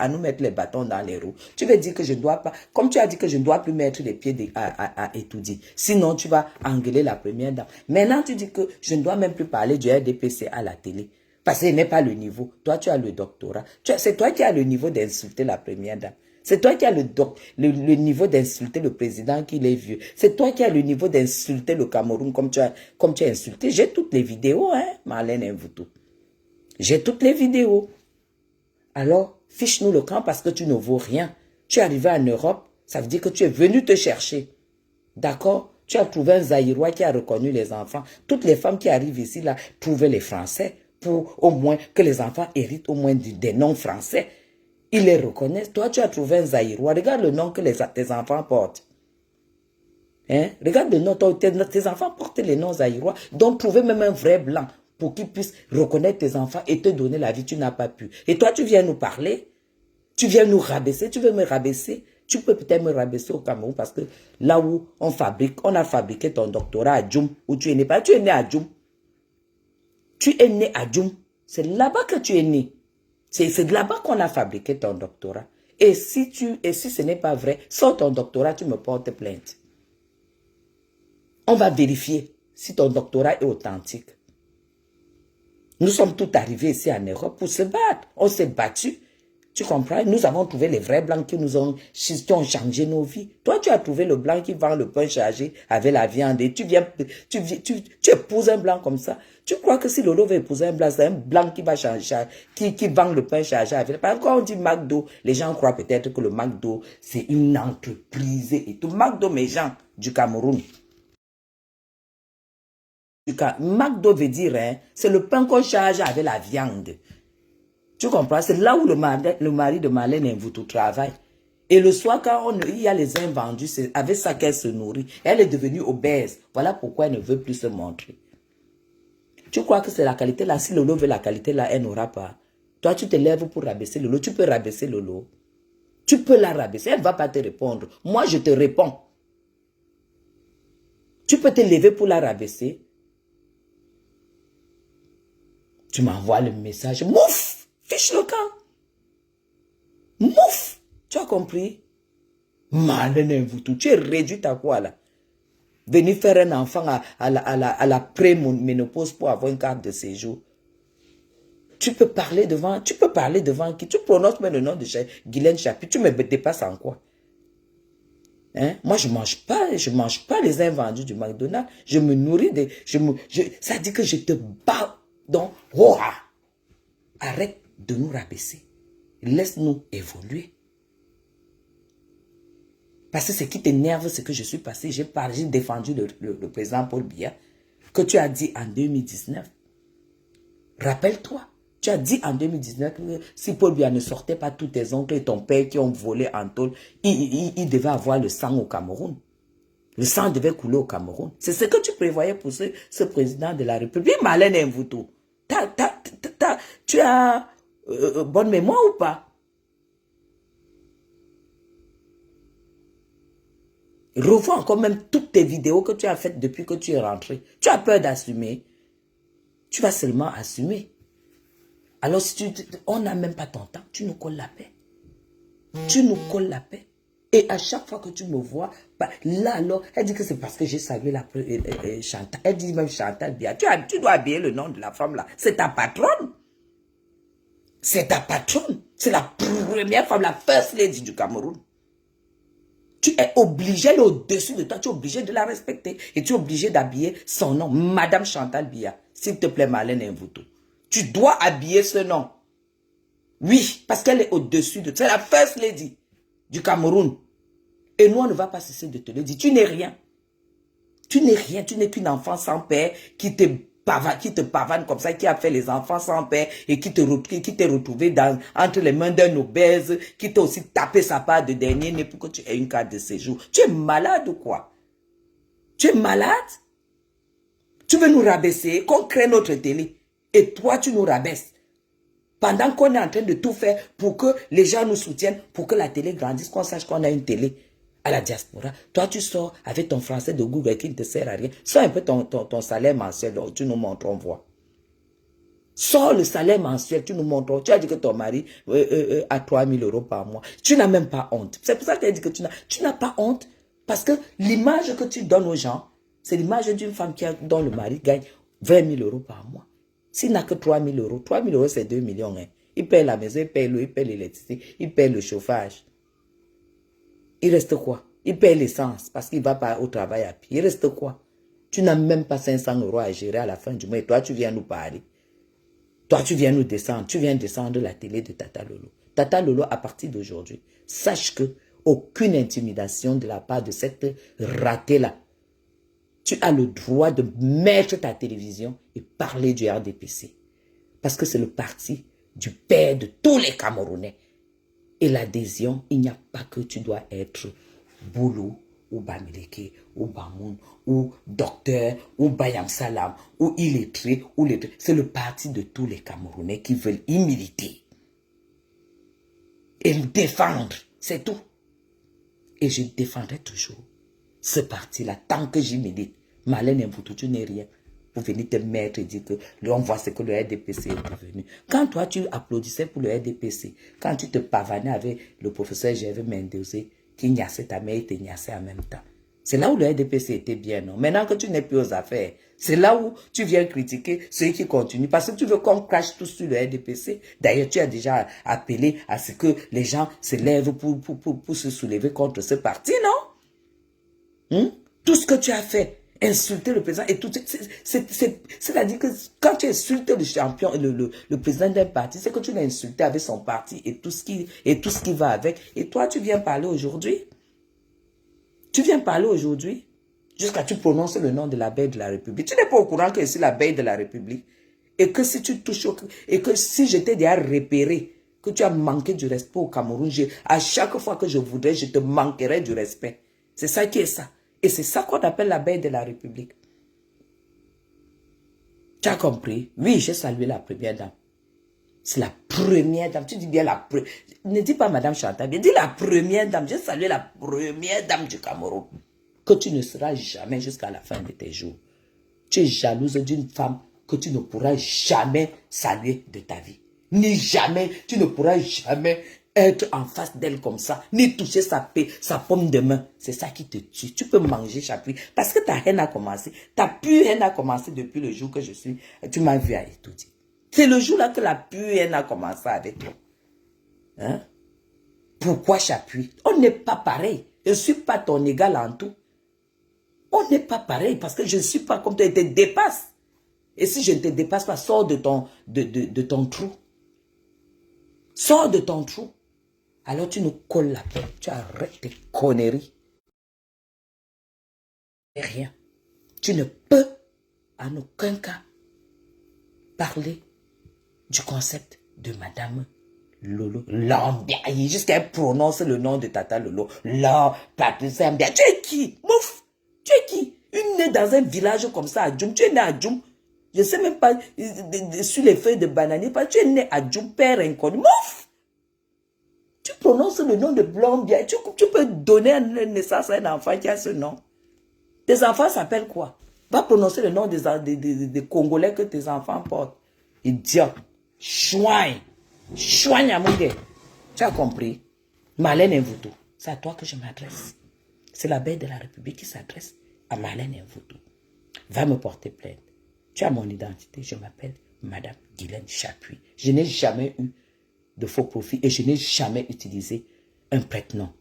nous mettre les bâtons dans les roues. Tu veux dire que je ne dois pas... Comme tu as dit que je ne dois plus mettre les pieds à étudier. Sinon, tu vas engueuler la première dame. Maintenant, tu dis que je ne dois même plus parler du RDPC à la télé. Parce que ce n'est pas le niveau. Toi, tu as le doctorat. C'est toi qui as le niveau d'insulter la première dame. C'est toi qui as le niveau d'insulter le président qui est vieux. C'est toi qui as le niveau d'insulter le Cameroun comme tu as insulté. J'ai toutes les vidéos, hein, Marlène Mvoutou. J'ai toutes les vidéos. Alors, fiche-nous le camp parce que tu ne vaux rien. Tu es arrivé en Europe, ça veut dire que tu es venu te chercher. D'accord? Tu as trouvé un Zaïrois qui a reconnu les enfants. Toutes les femmes qui arrivent ici, là, trouvaient les Français pour au moins que les enfants héritent au moins des noms français. Ils les reconnaissent. Toi, tu as trouvé un Zaïrois. Regarde le nom que tes enfants portent. Hein? Regarde le nom. Tes enfants portent les noms Zaïrois. Donc, trouver même un vrai blanc pour qu'il puisse reconnaître tes enfants et te donner la vie. Tu n'as pas pu. Et toi, tu viens nous parler. Tu viens nous rabaisser. Tu veux me rabaisser. Tu peux peut-être me rabaisser au Cameroun parce que là où on a fabriqué ton doctorat à Djoum, où tu es né. Tu es né à Djoum. Tu es né à Djoum. C'est là-bas que tu es né. C'est de là-bas qu'on a fabriqué ton doctorat. Et si ce n'est pas vrai, sors ton doctorat, tu me portes plainte. On va vérifier si ton doctorat est authentique. Nous sommes tous arrivés ici en Europe pour se battre. On s'est battu. Tu comprends? Nous avons trouvé les vrais blancs qui ont changé nos vies. Toi, tu as trouvé le blanc qui vend le pain chargé avec la viande et tu épouses un blanc comme ça. Tu crois que si Lolo veut épouser un blanc, c'est un blanc qui va changer, qui vend le pain chargé avec. Parce que quand on dit McDo, les gens croient peut-être que le McDo, c'est une entreprise et tout. McDo, mes gens, du Cameroun. McDo veut dire, hein, c'est le pain qu'on charge avec la viande. Tu comprends? C'est là où le mari de Marlène Mvutu travaille. Et le soir, quand il y a les invendus, c'est avec ça qu'elle se nourrit. Elle est devenue obèse. Voilà pourquoi elle ne veut plus se montrer. Tu crois que c'est la qualité là? Si Lolo veut la qualité là, elle n'aura pas. Toi, tu te lèves pour rabaisser Lolo. Tu peux rabaisser Lolo. Tu peux la rabaisser. Elle ne va pas te répondre. Moi, je te réponds. Tu peux te lever pour la rabaisser. Tu m'envoies le message. Mouf! Fiche le camp. Mouf! Tu as compris? Marlène Mvutu, tu es réduite à quoi là? Venir faire un enfant à la pré-ménopause pour avoir une carte de séjour. Tu peux parler devant qui? Tu prononces même le nom de Guylaine Chapuis. Tu me dépasses en quoi? Hein? Moi, je mange pas les invendus du McDonald's. Je me nourris des... ça dit que je te bats. Donc, arrête de nous rabaisser. Laisse-nous évoluer. Parce que ce qui t'énerve, c'est que je suis passé, j'ai défendu le président Paul Biya, que tu as dit en 2019. Rappelle-toi, tu as dit en 2019 que si Paul Biya ne sortait pas tous tes oncles et ton père qui ont volé en tôle, il devait avoir le sang au Cameroun. Le sang devait couler au Cameroun. C'est ce que tu prévoyais pour ce président de la République. Marlène Mvutu, tu as bonne mémoire ou pas? Revois encore même toutes tes vidéos que tu as faites depuis que tu es rentré. Tu as peur d'assumer. Tu vas seulement assumer. Alors, si on n'a même pas ton temps, tu nous colles la paix. Tu nous colles la paix. Et à chaque fois que tu me vois, là alors, elle dit que c'est parce que j'ai salué Chantal. Elle dit même Chantal Biya. Tu dois habiller le nom de la femme là. C'est ta patronne. C'est ta patronne. C'est la première femme, la first lady du Cameroun. Tu es obligé, elle est au-dessus de toi, tu es obligé de la respecter. Et tu es obligé d'habiller son nom, Madame Chantal Biya. S'il te plaît, Marlène Mvutu. Tu dois habiller ce nom. Oui, parce qu'elle est au-dessus de toi. C'est la first lady du Cameroun. Et nous, on ne va pas cesser de te le dire. Tu n'es rien. Tu n'es rien. Tu n'es qu'une enfant sans père qui te pavane comme ça, qui a fait les enfants sans père et qui t'est retrouvé entre les mains d'un obèse, qui t'a aussi tapé sa part de dernier né pour que tu aies une carte de séjour. Tu es malade ou quoi? Tu es malade? Tu veux nous rabaisser, qu'on crée notre télé. Et toi, tu nous rabaisses. Pendant qu'on est en train de tout faire pour que les gens nous soutiennent, pour que la télé grandisse, qu'on sache qu'on a une télé à la diaspora. Toi, tu sors avec ton français de Google qui ne te sert à rien. Sors un peu ton salaire mensuel, tu nous montres, on voit. Sors le salaire mensuel, tu nous montres. Tu as dit que ton mari a 3 000 € par mois. Tu n'as même pas honte. C'est pour ça que tu as dit que tu n'as pas honte. Parce que l'image que tu donnes aux gens, c'est l'image d'une femme dont le mari gagne 20 000 € par mois. S'il n'a que 3 000 €, 3 000 € c'est 2 millions. Hein. Il paye la maison, il paye l'eau, il paye l'électricité, il paye le chauffage. Il reste quoi? Il paye l'essence parce qu'il ne va pas au travail à pied. Il reste quoi? Tu n'as même pas 500 € à gérer à la fin du mois et toi, tu viens nous parler. Toi, tu viens nous descendre. Tu viens descendre la télé de Tata Lolo. Tata Lolo, à partir d'aujourd'hui, sache que aucune intimidation de la part de cette ratée-là. Tu as le droit de mettre ta télévision et parler du RDPC. Parce que c'est le parti du père de tous les Camerounais. Et l'adhésion, il n'y a pas que tu dois être Boulou, ou Bamileke, ou Bamoun, ou docteur, ou Bayam Salam, ou illettré, ou lettré. C'est le parti de tous les Camerounais qui veulent y militer. Et me défendre, c'est tout. Et je défendrai toujours ce parti-là tant que j'y milite. Marlène Mvutu, tu n'es rien. Pour venir te mettre et dire que on voit ce que le RDPC est devenu. Quand toi, tu applaudissais pour le RDPC, quand tu te pavanais avec le professeur Gervais Mendoza, qui niassait ta mère et te niassait en même temps. C'est là où le RDPC était bien, non? Maintenant que tu n'es plus aux affaires, c'est là où tu viens critiquer ceux qui continuent. Parce que tu veux qu'on crache tout sur le RDPC. D'ailleurs, tu as déjà appelé à ce que les gens se lèvent pour se soulever contre ce parti, non? Tout ce que tu as fait, insulter le président et tout, c'est-à-dire que quand tu insultes le champion, le président d'un parti, c'est que tu l'as insulté avec son parti et tout ce qui va avec. Et toi, tu viens parler aujourd'hui? Tu viens parler aujourd'hui jusqu'à tu prononces le nom de l'abeille de la République. Tu n'es pas au courant que c'est l'abeille de la République. Et que si tu touches, et que si je t'ai déjà repéré que tu as manqué du respect au Cameroun, à chaque fois que je voudrais, je te manquerai du respect. C'est ça qui est ça. Et c'est ça qu'on appelle l'abeille de la République. Tu as compris? Oui, j'ai salué la première dame. C'est la première dame. Tu dis bien la première. Ne dis pas Madame Chantal, dis la première dame. J'ai salué la première dame du Cameroun. Que tu ne seras jamais jusqu'à la fin de tes jours. Tu es jalouse d'une femme que tu ne pourras jamais saluer de ta vie. Ni jamais, tu ne pourras jamais être en face d'elle comme ça, ni toucher sa paume de main. C'est ça qui te tue. Tu peux manger chaque nuit. Parce que ta haine a commencé. Ta pure haine a commencé depuis le jour que je suis. Tu m'as vu à étudier. C'est le jour-là que la pure haine a commencé avec toi. Hein? Pourquoi j'appuie? On n'est pas pareil. Je ne suis pas ton égal en tout. On n'est pas pareil parce que je ne suis pas comme toi. Tu te dépasses. Et si je ne te dépasse pas, sors de ton trou. Sors de ton trou. Alors tu nous colles la paix. Tu arrêtes tes conneries. Et rien. Tu ne peux en aucun cas parler du concept de Madame Lolo Lambiaye. Jusqu'à elle prononce le nom de Tata Lolo. Patricia Lambiaye. Tu es qui? Mouf! Tu es qui? Une née dans un village comme ça à Djoum. Tu es né à Djoum. Je ne sais même pas sur les feuilles de bananier. Tu es né à Djoum, père inconnu. Mouf! Tu prononces le nom de Lambiaye. Tu peux donner naissance à un enfant qui a ce nom. Tes enfants s'appellent quoi? Va prononcer le nom des Congolais que tes enfants portent. Idiot. Chouin. Chouin à mon gars. Tu as compris? Marlène Mvutu. C'est à toi que je m'adresse. C'est la bête de la République qui s'adresse à Marlène Mvutu. Va me porter plainte. Tu as mon identité. Je m'appelle Madame Guylaine Chapuis. Je n'ai jamais eu de faux profil et je n'ai jamais utilisé un prête-nom.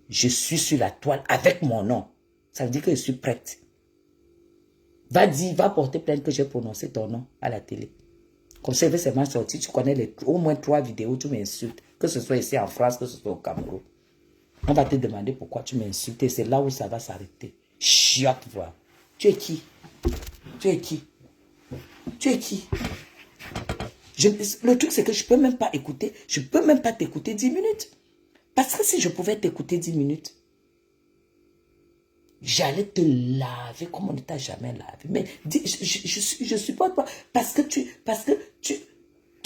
Je suis sur la toile avec mon nom. Ça veut dire que je suis prête. Va porter plainte que j'ai prononcé ton nom à la télé. Comme ça, il veut seulement sortir. Tu connais au moins 3 vidéos, tu m'insultes. Que ce soit ici en France, que ce soit au Cameroun. On va te demander pourquoi tu m'insultes et c'est là où ça va s'arrêter. Chiotte, voilà. Tu es qui? Tu es qui? Tu es qui? Le truc, c'est que je ne peux même pas écouter. Je ne peux même pas t'écouter 10 minutes. Parce que si je pouvais t'écouter 10 minutes, j'allais te laver comme on ne t'a jamais lavé. Mais je supporte pas. Parce que tu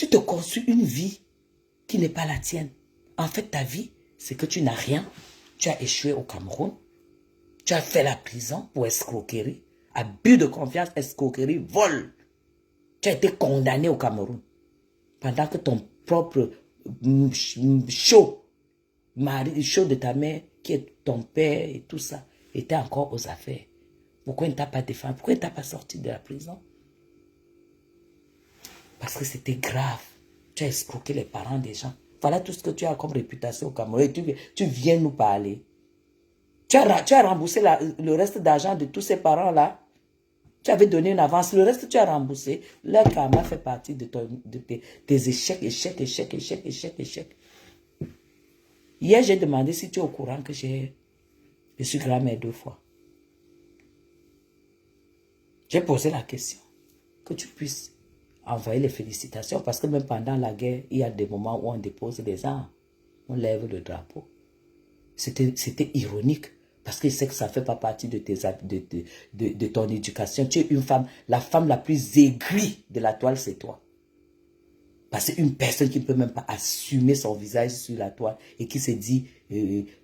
te construis une vie qui n'est pas la tienne. En fait, ta vie, c'est que tu n'as rien. Tu as échoué au Cameroun. Tu as fait la prison pour escroquerie. Abus de confiance, escroquerie, vol. Tu as été condamné au Cameroun. Pendant que ton propre chaud de ta mère, qui est ton père et tout ça, était encore aux affaires. Pourquoi il ne t'a pas défendu? Pourquoi il ne t'a pas sorti de la prison? Parce que c'était grave. Tu as escroqué les parents des gens. Voilà tout ce que tu as comme réputation au Cameroun. Et tu viens nous parler. Tu as remboursé le reste d'argent de tous ces parents-là. Tu avais donné une avance, le reste tu as remboursé. Le karma fait partie de, tes échecs, échecs. Hier, j'ai demandé si tu es au courant que je suis grand-mère 2 fois. J'ai posé la question. Que tu puisses envoyer les félicitations parce que même pendant la guerre, il y a des moments où on dépose des armes. On lève le drapeau. C'était ironique parce que c'est que ça ne fait pas partie de, de ton éducation. Tu es une femme, la femme la plus aigrie de la toile, c'est toi. Parce qu'une personne qui ne peut même pas assumer son visage sur la toile et qui se dit,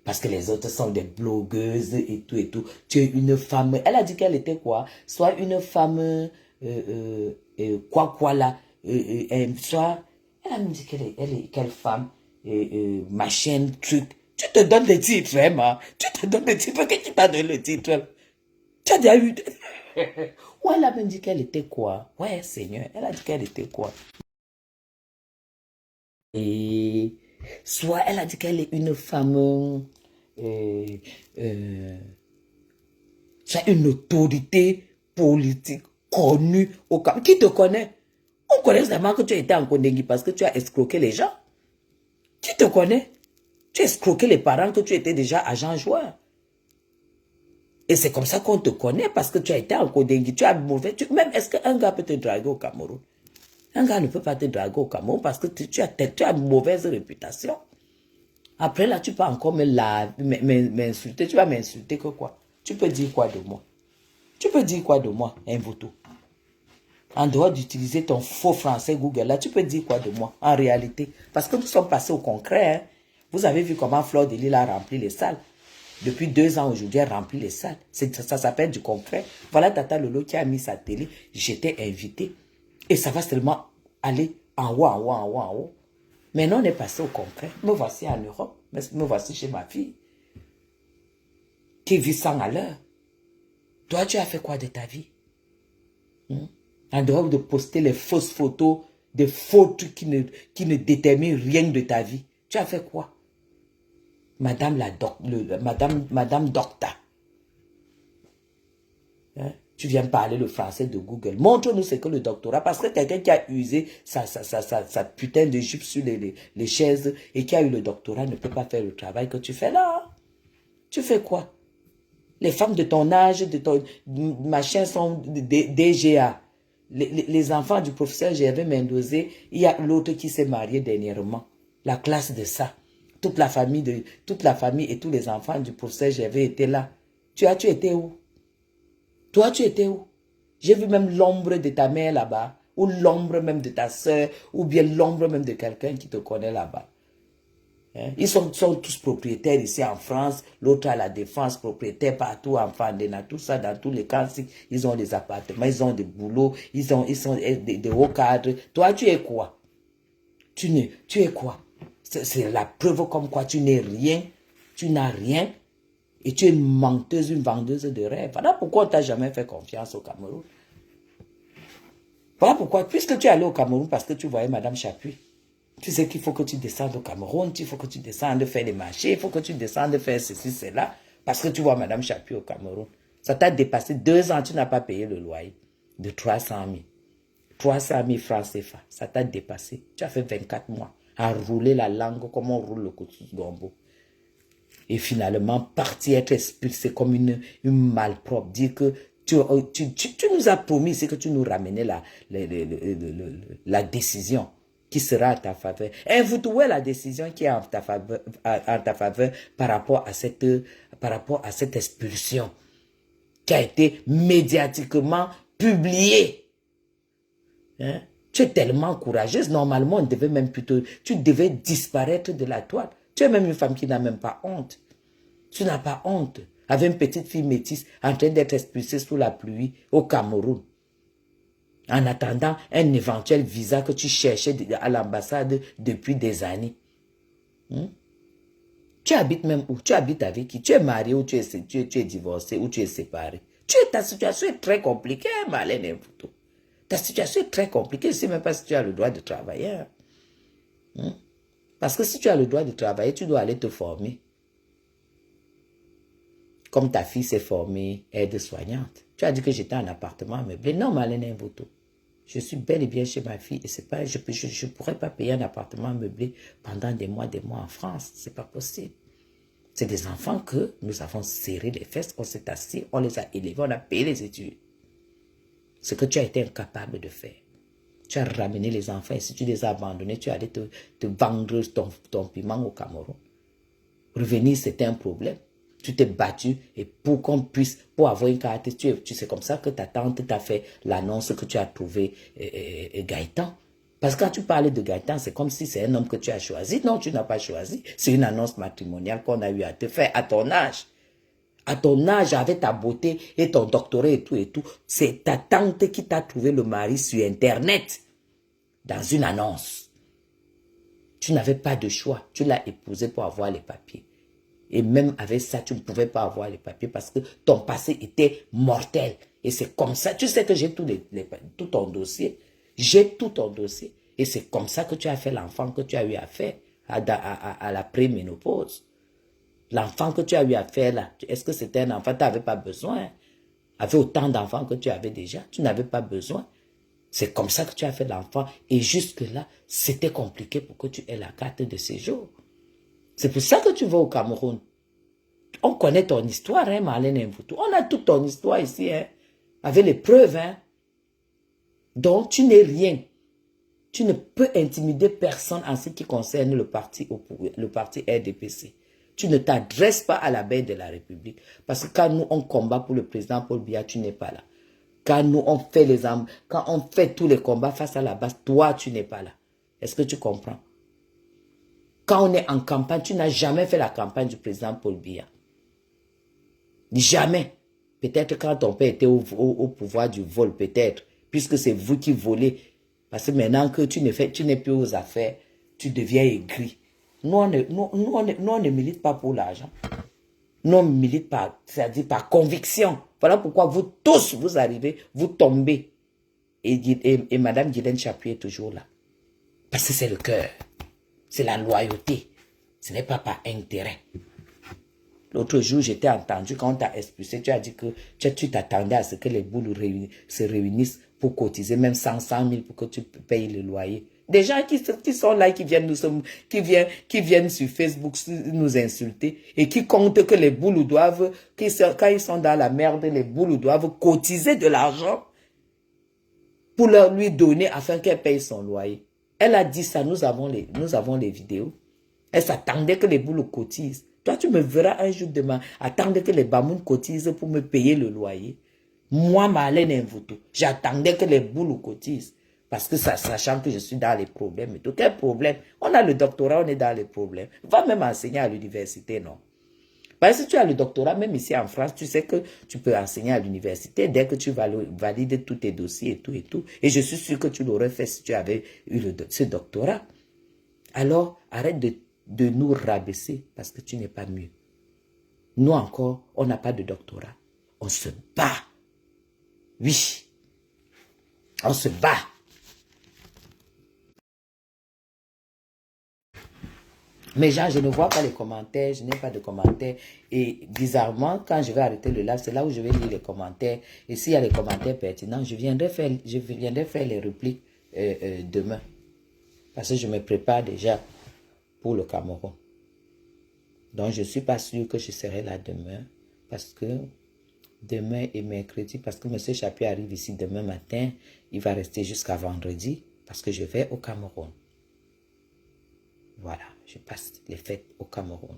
parce que les autres sont des blogueuses et tout, tu es une femme. Elle a dit qu'elle était quoi? Soit une femme, quoi là, soit, elle a même dit qu'elle est quelle femme, machin, truc. Tu te donnes des titres, vraiment. Tu te donnes des titres. Pourquoi tu t'as donné le titre? Tu as déjà eu. Ou elle a même dit qu'elle était quoi? Ouais, Seigneur, elle a dit qu'elle était quoi? Et soit elle a dit qu'elle est une femme, soit une autorité politique connue au Cameroun. Qui te connaît? On connaît seulement que tu as été en Kondengui parce que tu as escroqué les gens. Qui te connaît? Tu as escroqué les parents que tu étais déjà agent joueur. Et c'est comme ça qu'on te connaît parce que tu as été en Kondengui. Tu as mauvais. Même est-ce qu'un gars peut te draguer au Cameroun? Un gars ne peut pas te draguer au Cameroun parce que tu as une mauvaise réputation. Après là, tu peux encore m'insulter. Tu vas m'insulter que quoi? Tu peux dire quoi de moi? Tu peux dire quoi de moi, un voto? En dehors d'utiliser ton faux français Google, là, tu peux dire quoi de moi, en réalité? Parce que nous sommes passés au concret. Hein. Vous avez vu comment Fleur de Lille a rempli les salles. Depuis 2 ans aujourd'hui, elle remplit les salles. Ça s'appelle du concret. Voilà Tata Lolo qui a mis sa télé. J'étais invité. Et ça va seulement aller en haut, en haut, en haut, en haut. Maintenant, on est passé au concret. Me voici en Europe. Me voici chez ma fille. Qui vit 100 à l'heure. Toi, tu as fait quoi de ta vie? En dehors de poster les fausses photos, des faux trucs qui ne déterminent rien de ta vie. Tu as fait quoi? Madame Docta. Hein? Tu viens parler le français de Google. Montre-nous ce que le doctorat. Parce que quelqu'un qui a usé sa putain de jupe sur les chaises et qui a eu le doctorat ne peut pas faire le travail que tu fais là. Tu fais quoi? Les femmes de ton âge, de ton machin sont DGA. Les enfants du professeur Gervais Mendozé, il y a l'autre qui s'est marié dernièrement. La classe de ça. Toute la famille et tous les enfants du professeur Gervais étaient là. Tu étais où? Toi, tu étais où? J'ai vu même l'ombre de ta mère là-bas, ou l'ombre même de ta soeur, ou bien l'ombre même de quelqu'un qui te connaît là-bas. Hein? Ils sont tous propriétaires ici en France, l'autre à la Défense, propriétaire partout en Fandena, tout ça, dans tous les cas, ils ont des appartements, ils ont des boulots, ils sont des hauts cadres. Toi, tu es quoi? Tu es quoi? C'est la preuve comme quoi tu n'es rien, tu n'as rien, et tu es une menteuse, une vendeuse de rêves. Voilà pourquoi on ne t'a jamais fait confiance au Cameroun. Voilà pourquoi, puisque tu es allé au Cameroun parce que tu voyais Madame Chapuis, tu sais qu'il faut que tu descendes au Cameroun, il faut que tu descendes faire les marchés, il faut que tu descendes faire ceci, cela, parce que tu vois Madame Chapuis au Cameroun. Ça t'a dépassé 2 ans, tu n'as pas payé le loyer de 300 000. 300 000 francs CFA, ça t'a dépassé. Tu as fait 24 mois à rouler la langue comme on roule le couteau gombo. Et finalement, partir être expulsé comme une malpropre, dire que tu nous as promis, c'est que tu nous ramenais la décision qui sera en ta faveur. Et vous trouvez la décision qui est en ta faveur, par rapport à cette expulsion qui a été médiatiquement publiée. Hein? Tu es tellement courageuse. Normalement, on devait même plutôt, tu devais disparaître de la toile. Tu es même une femme qui n'a même pas honte. Tu n'as pas honte. Avec une petite fille métisse en train d'être expulsée sous la pluie au Cameroun. En attendant un éventuel visa que tu cherchais à l'ambassade depuis des années. Tu habites même où? Tu habites avec qui? Tu es marié ou tu es divorcé ou tu es séparé? Ta situation est très compliquée, Marlène Mvuto. Ta situation est très compliquée. Je ne sais même pas si tu as le droit de travailler. Parce que si tu as le droit de travailler, tu dois aller te former. Comme ta fille s'est formée aide-soignante. Tu as dit que j'étais en appartement meublé. Non, Marlène Mvuto. Je suis bel et bien chez ma fille et c'est pas, je ne pourrais pas payer un appartement meublé pendant des mois en France. C'est pas possible. C'est des enfants que nous avons serré les fesses, on s'est assis, on les a élevés, on a payé les études. Ce que tu as été incapable de faire. Tu as ramené les enfants et si tu les as abandonnés, tu allais te vendre ton piment au Cameroun. Revenir, c'était un problème. Tu t'es battu et pour qu'on puisse, pour avoir une carte, tu sais comme ça que ta tante t'a fait l'annonce que tu as trouvé Gaëtan. Parce que quand tu parlais de Gaëtan, c'est comme si c'est un homme que tu as choisi. Non, tu n'as pas choisi. C'est une annonce matrimoniale qu'on a eu à te faire à ton âge. À ton âge, avec ta beauté et ton doctorat et tout, c'est ta tante qui t'a trouvé le mari sur Internet, dans une annonce. Tu n'avais pas de choix. Tu l'as épousé pour avoir les papiers. Et même avec ça, tu ne pouvais pas avoir les papiers parce que ton passé était mortel. Et c'est comme ça. Tu sais que j'ai tout ton dossier. J'ai tout ton dossier. Et c'est comme ça que tu as fait l'enfant que tu as eu à faire à la préménopause. L'enfant que tu as eu à faire là, est-ce que c'était un enfant? Tu n'avais pas besoin. Avec autant d'enfants que tu avais déjà, tu n'avais pas besoin. C'est comme ça que tu as fait l'enfant. Et jusque-là, c'était compliqué pour que tu aies la carte de séjour. C'est pour ça que tu vas au Cameroun. On connaît ton histoire, hein, Marlène Mvuto. On a toute ton histoire ici, hein, avec les preuves, hein. Donc, tu n'es rien. Tu ne peux intimider personne en ce qui concerne le parti RDPC. Tu ne t'adresses pas à la bête de la République. Parce que quand nous, on combat pour le président Paul Biya, tu n'es pas là. Quand nous, quand on fait tous les combats face à la base, toi, tu n'es pas là. Est-ce que tu comprends? Quand on est en campagne, tu n'as jamais fait la campagne du président Paul Biya. Jamais. Peut-être quand ton père était au pouvoir du vol, peut-être. Puisque c'est vous qui volez. Parce que maintenant que tu n'es plus aux affaires, tu deviens aigri. Nous, on ne milite pas pour l'argent. Nous, on milite par, c'est-à-dire par conviction. Voilà pourquoi vous tous, vous arrivez, vous tombez. Et Madame Guylaine Chapuis est toujours là. Parce que c'est le cœur. C'est la loyauté. Ce n'est pas par intérêt. L'autre jour, j'étais entendu, quand on t'a expulsé, tu as dit que tu t'attendais à ce que les boules se réunissent pour cotiser, même 100 000 pour que tu payes le loyer. Des gens qui sont là, qui viennent sur Facebook nous insulter et qui comptent que les boules doivent, quand ils sont dans la merde, les boules doivent cotiser de l'argent pour lui donner afin qu'elle paye son loyer. Elle a dit ça, nous avons les vidéos. Elle s'attendait que les boules cotisent. Toi, tu me verras un jour demain attendre que les Bamoun cotisent pour me payer le loyer. Moi, Marlène Mvuto, j'attendais que les boules cotisent. Parce que sachant que je suis dans les problèmes et tout. Quel problème? On a le doctorat, on est dans les problèmes. Va même enseigner à l'université, non? Parce que si tu as le doctorat, même ici en France, tu sais que tu peux enseigner à l'université dès que tu valides tous tes dossiers et tout et tout. Et je suis sûr que tu l'aurais fait si tu avais eu ce doctorat. Alors, arrête de nous rabaisser parce que tu n'es pas mieux. Nous encore, on n'a pas de doctorat. On se bat. Oui. On se bat. Mais genre, je ne vois pas les commentaires, je n'ai pas de commentaires. Et bizarrement, quand je vais arrêter le live, c'est là où je vais lire les commentaires. Et s'il y a les commentaires pertinents, je viendrai faire les répliques demain. Parce que je me prépare déjà pour le Cameroun. Donc, je ne suis pas sûr que je serai là demain. Parce que demain et mercredi, parce que M. Chapuis arrive ici demain matin, il va rester jusqu'à vendredi. Parce que je vais au Cameroun. Voilà, je passe les fêtes au Cameroun.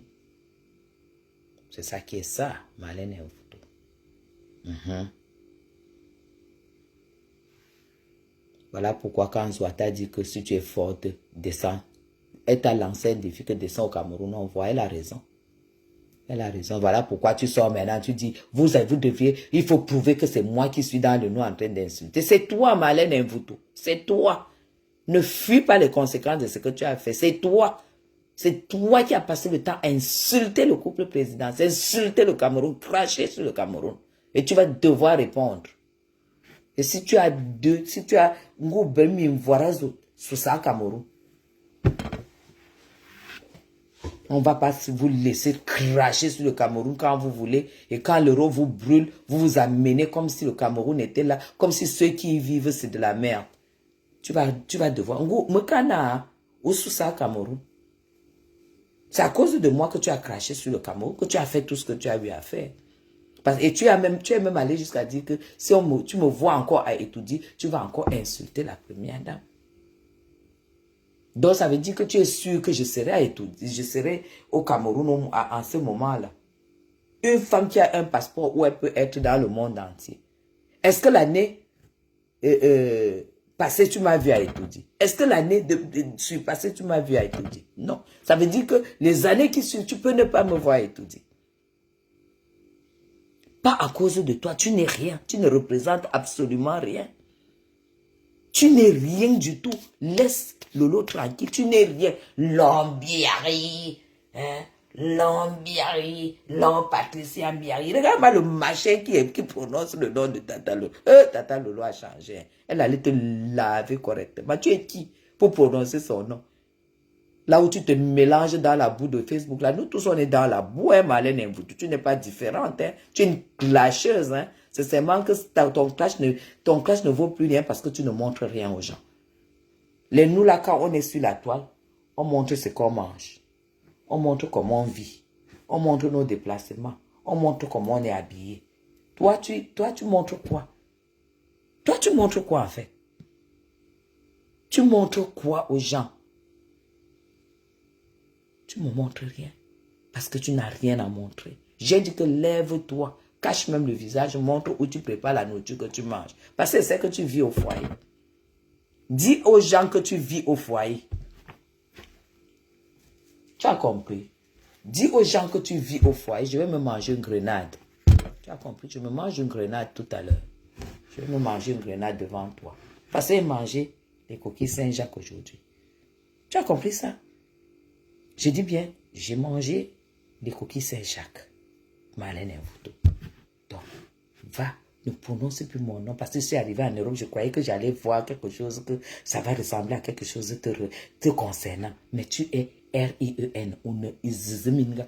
C'est ça qui est ça, Marlène Mvuto. Voilà pourquoi quand Zouata dit que si tu es forte, descends. Elle t'a lancé un défi que descends au Cameroun, on voit, elle a raison. Elle a raison. Voilà pourquoi tu sors maintenant, tu dis, vous deviez, il faut prouver que c'est moi qui suis dans le noir en train d'insulter. C'est toi, Marlène Mvuto. C'est toi. Ne fuis pas les conséquences de ce que tu as fait. C'est toi. C'est toi qui as passé le temps à insulter le couple présidentiel, insulter le Cameroun, cracher sur le Cameroun. Et tu vas devoir répondre. Et si tu as Ngoubemi Mvorazo sur ça Cameroun. On ne va pas vous laisser cracher sur le Cameroun quand vous voulez. Et quand l'euro vous brûle, vous vous amenez comme si le Cameroun était là. Comme si ceux qui y vivent, c'est de la merde. Tu vas devoir... Où sous ça, Cameroun? C'est à cause de moi que tu as craché sur le Cameroun, que tu as fait tout ce que tu as eu à faire. Et tu es même allé jusqu'à dire que si tu me vois encore à étudier, tu vas encore insulter la première dame. Donc, ça veut dire que tu es sûr que je serai à étudier, je serai au Cameroun en ce moment-là. Une femme qui a un passeport où elle peut être dans le monde entier. Est-ce que l'année passée, tu m'as vu à étudier? Est-ce que l'année passée, tu m'as vu à étudier? Non. Ça veut dire que les années qui suivent, tu peux ne pas me voir étudier. Pas à cause de toi, tu n'es rien. Tu ne représentes absolument rien. Tu n'es rien du tout. Laisse Lolo tranquille. Tu n'es rien. L'Ambiari. Hein? L'Ambiari. Patricia Mbiari. Regarde-moi le machin qui prononce le nom de Tata Lolo. Tata Lolo a changé. Elle allait te laver correctement. Tu es qui pour prononcer son nom? Là où tu te mélanges dans la boue de Facebook, là, nous tous on est dans la boue, hein, Marlène Mvutu. Tu n'es pas différente, hein. Tu es une clasheuse, hein. C'est seulement que ton clash ne vaut plus rien parce que tu ne montres rien aux gens. Nous, là, quand on est sur la toile, on montre ce qu'on mange. On montre comment on vit. On montre nos déplacements. On montre comment on est habillé. Toi, tu montres quoi? Toi, tu montres quoi, en fait? Tu montres quoi aux gens? Tu ne me montres rien. Parce que tu n'as rien à montrer. J'ai dit que lève-toi. Cache même le visage. Montre où tu prépares la nourriture que tu manges. Parce que c'est que tu vis au foyer. Dis aux gens que tu vis au foyer. Tu as compris? Dis aux gens que tu vis au foyer. Je vais me manger une grenade. Tu as compris? Je me mange une grenade tout à l'heure. Je vais me manger une grenade devant toi. Parce que j'ai mangé les coquilles Saint-Jacques aujourd'hui. Tu as compris ça? Je dis bien, j'ai mangé des coquilles Saint-Jacques. Marlène Mvutu. Donc, va, ne prononce plus mon nom. Parce que je suis arrivé en Europe, je croyais que j'allais voir quelque chose, que ça va ressembler à quelque chose te concernant. Mais tu es R-I-E-N. On Izminga.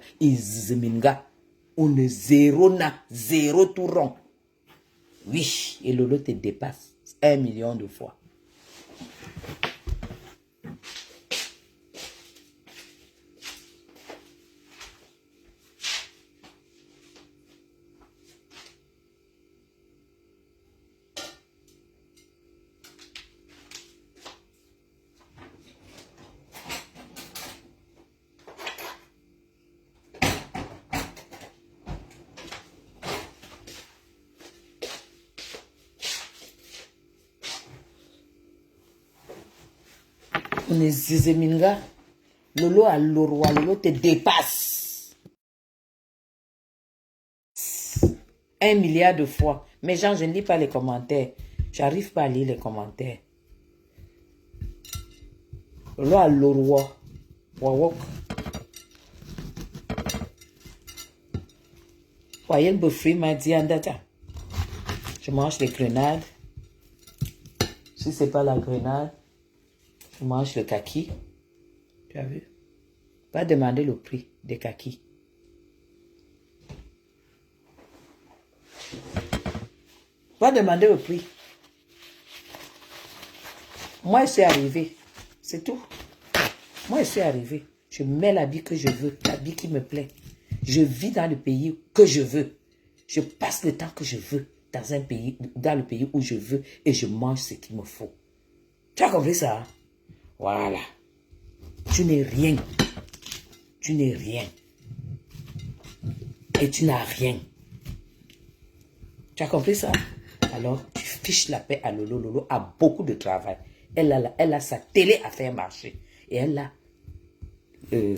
On zéro tout rond. Oui, et Lolo te dépasse 1 million de fois. On est Zizeminga. Lolo à Loroa, Lolo te dépasse. 1 milliard de fois. Mais Jean, je ne lis pas les commentaires. J'arrive pas à lire les commentaires. Lolo à Loroa. Wawok. Voyez le buffet m'a dit Andata. Je mange les grenades. Si c'est pas la grenade, je mange le kaki. Tu as vu? Va demander le prix des kakis. Va demander le prix. Moi, je suis arrivé. C'est tout. Moi, je suis arrivé. Je mets l'habit que je veux, l'habit qui me plaît. Je vis dans le pays que je veux. Je passe le temps que je veux dans le pays où je veux et je mange ce qu'il me faut. Tu as compris ça? Voilà. Tu n'es rien. Tu n'es rien. Et tu n'as rien. Tu as compris ça? Alors, tu fiches la paix à Lolo. Lolo a beaucoup de travail. Elle a sa télé à faire marcher. Et elle a des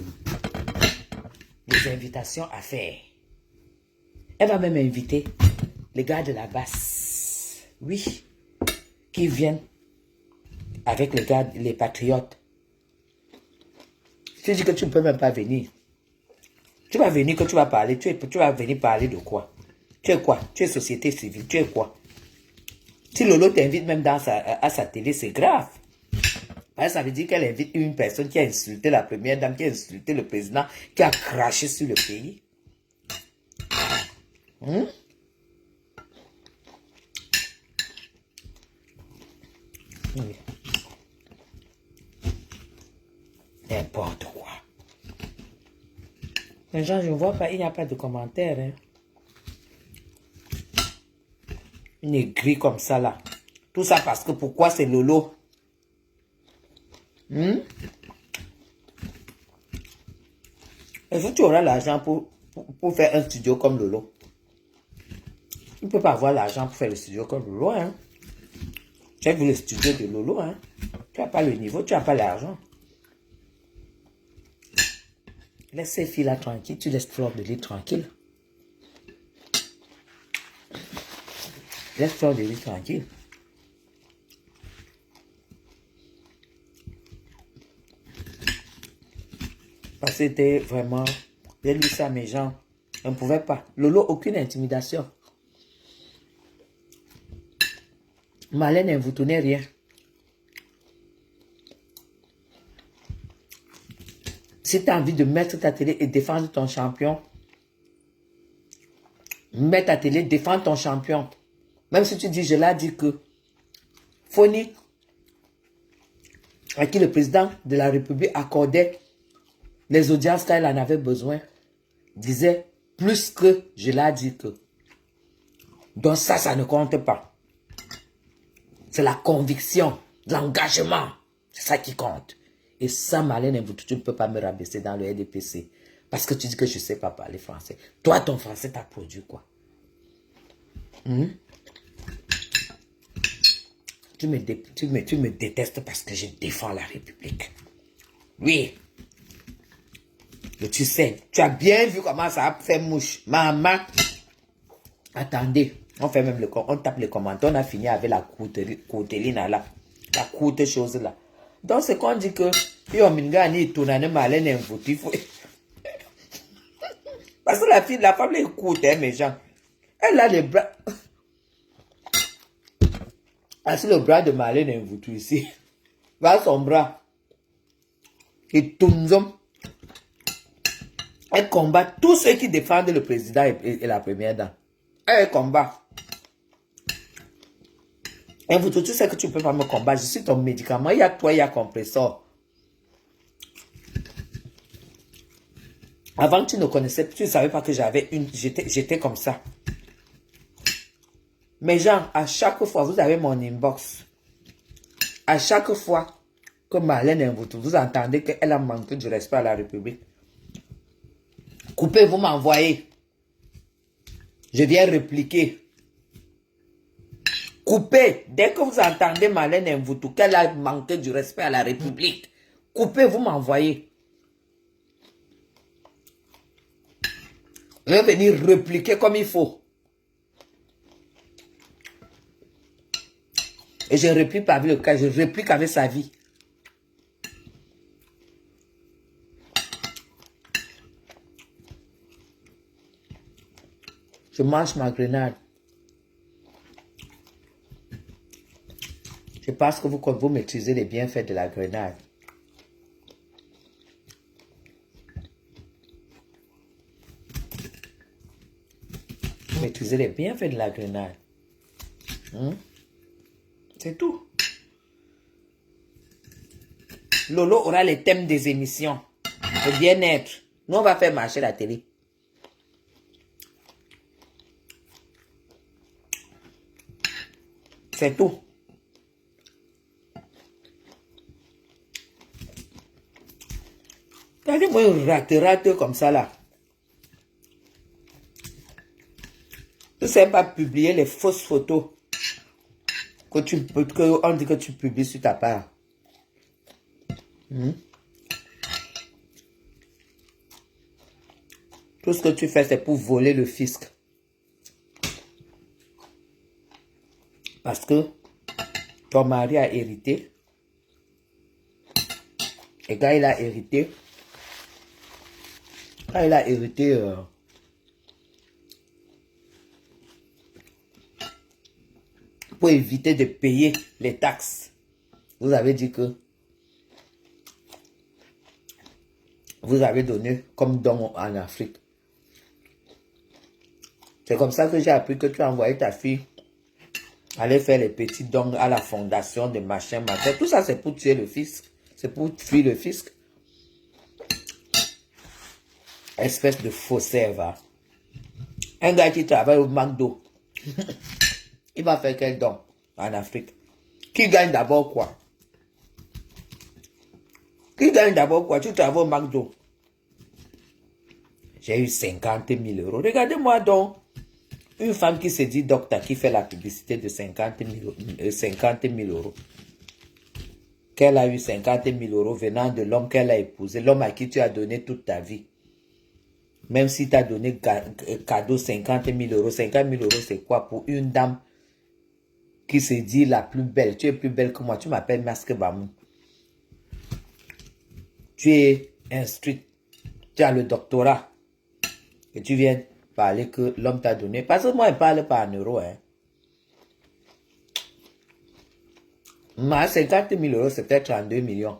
invitations à faire. Elle va même inviter les gars de la basse. Oui. Qui viennent avec les gars, les patriotes. Tu dis que tu ne peux même pas venir. Tu vas venir, que tu vas parler. Tu vas venir parler de quoi? Tu es quoi? Tu es société civile. Tu es quoi? Si Lolo t'invite même à sa télé, c'est grave. Parce que ça veut dire qu'elle invite une personne qui a insulté la première dame, qui a insulté le président, qui a craché sur le pays. Hmm? Oui. N'importe quoi. Les gens, je ne vois pas, il n'y a pas de commentaires. Hein. Une aigrie comme ça là. Tout ça parce que pourquoi c'est Lolo? Hmm? Est-ce que tu auras l'argent pour faire un studio comme Lolo? Tu ne peux pas avoir l'argent pour faire le studio comme Lolo. Hein? Tu as vu le studio de Lolo. Hein? Tu n'as pas le niveau, tu n'as pas l'argent. Laisse ces filles-là tranquilles. Tu laisses Fleur de Lys tranquille. Laisse Fleur de Lys tranquille. Parce que c'était vraiment... J'ai lu ça à mes gens. On ne pouvait pas. Lolo, aucune intimidation. Marlène, ne vous tournez rien. Si tu as envie de mettre ta télé et défendre ton champion, mets ta télé, défends ton champion. Même si tu dis, je l'ai dit que Foni, à qui le président de la République accordait les audiences qu'elle en avait besoin, disait plus que je l'ai dit que. Donc ça ne compte pas. C'est la conviction, l'engagement. C'est ça qui compte. Et ça, Marlène, tu ne peux pas me rabaisser dans le RDPC. Parce que tu dis que je ne sais pas parler français. Toi, ton français t'a produit quoi? Tu me détestes parce que je défends la République. Oui. Mais tu sais, tu as bien vu comment ça a fait mouche. Maman. Attendez. On fait même on tape les commentaires. On a fini avec la couteline là. La courte chose là. Donc c'est qu'on dit que parce que la femme elle écoute, hein, mes gens. Elle a les bras. Ah, c'est le bras de Marlène Mvutu ici. Voilà son bras. Et Tunzom. Elle combat tous ceux qui défendent le président et la première dame. Elle combat. Mvutu, tu sais que tu ne peux pas me combattre. Je suis ton médicament. Il y a toi, il y a compresseur. Avant, tu ne connaissais, tu ne savais pas que j'avais une. J'étais comme ça. Mais gens, à chaque fois, vous avez mon inbox. À chaque fois que Marlène Mvutu, vous entendez qu'elle a manqué du respect à la République. Coupez, vous m'envoyez. Je viens répliquer. Coupez. Dès que vous entendez Marlène Mvutu qu'elle a manqué du respect à la République. Coupez, vous m'envoyez. Je vais venir répliquer comme il faut. Et je réplique pas avec le cas, je réplique avec sa vie. Je mange ma grenade. Je pense que vous maîtrisez les bienfaits de la grenade. Vous maîtrisez les bienfaits de la grenade. C'est tout. Lolo aura les thèmes des émissions. Le bien-être. Nous, on va faire marcher la télé. C'est tout. Regardez-moi un rate comme ça là. Tu ne sais pas publier les fausses photos on dit que tu publies sur ta part. Tout ce que tu fais, c'est pour voler le fisc. Parce que ton mari a hérité. Et quand il a hérité, pour éviter de payer les taxes, vous avez dit que vous avez donné comme don en Afrique. C'est comme ça que j'ai appris que tu as envoyé ta fille aller faire les petits dons à la fondation de machin. Tout ça, c'est pour tuer le fisc. C'est pour fuir le fisc. Espèce de faussaire, va. Un gars qui travaille au McDo, il va faire quel don en Afrique? Qui gagne d'abord quoi? Qui gagne d'abord quoi? Tu travailles au McDo. J'ai eu 50 000 euros. Regardez-moi donc. Une femme qui se dit docteur, qui fait la publicité de 50 000 euros. Qu'elle a eu 50 000 euros venant de l'homme qu'elle a épousé. L'homme à qui tu as donné toute ta vie. Même si tu as donné cadeau 50 000 euros. 50 000 euros, c'est quoi pour une dame qui se dit la plus belle? Tu es plus belle que moi. Tu m'appelles Masque Bamou. Tu es instruite. Tu as le doctorat. Et tu viens parler que l'homme t'a donné. Parce que moi, je ne parle pas en euros. Hein. Mais 50 000 euros, c'est peut-être 32 millions.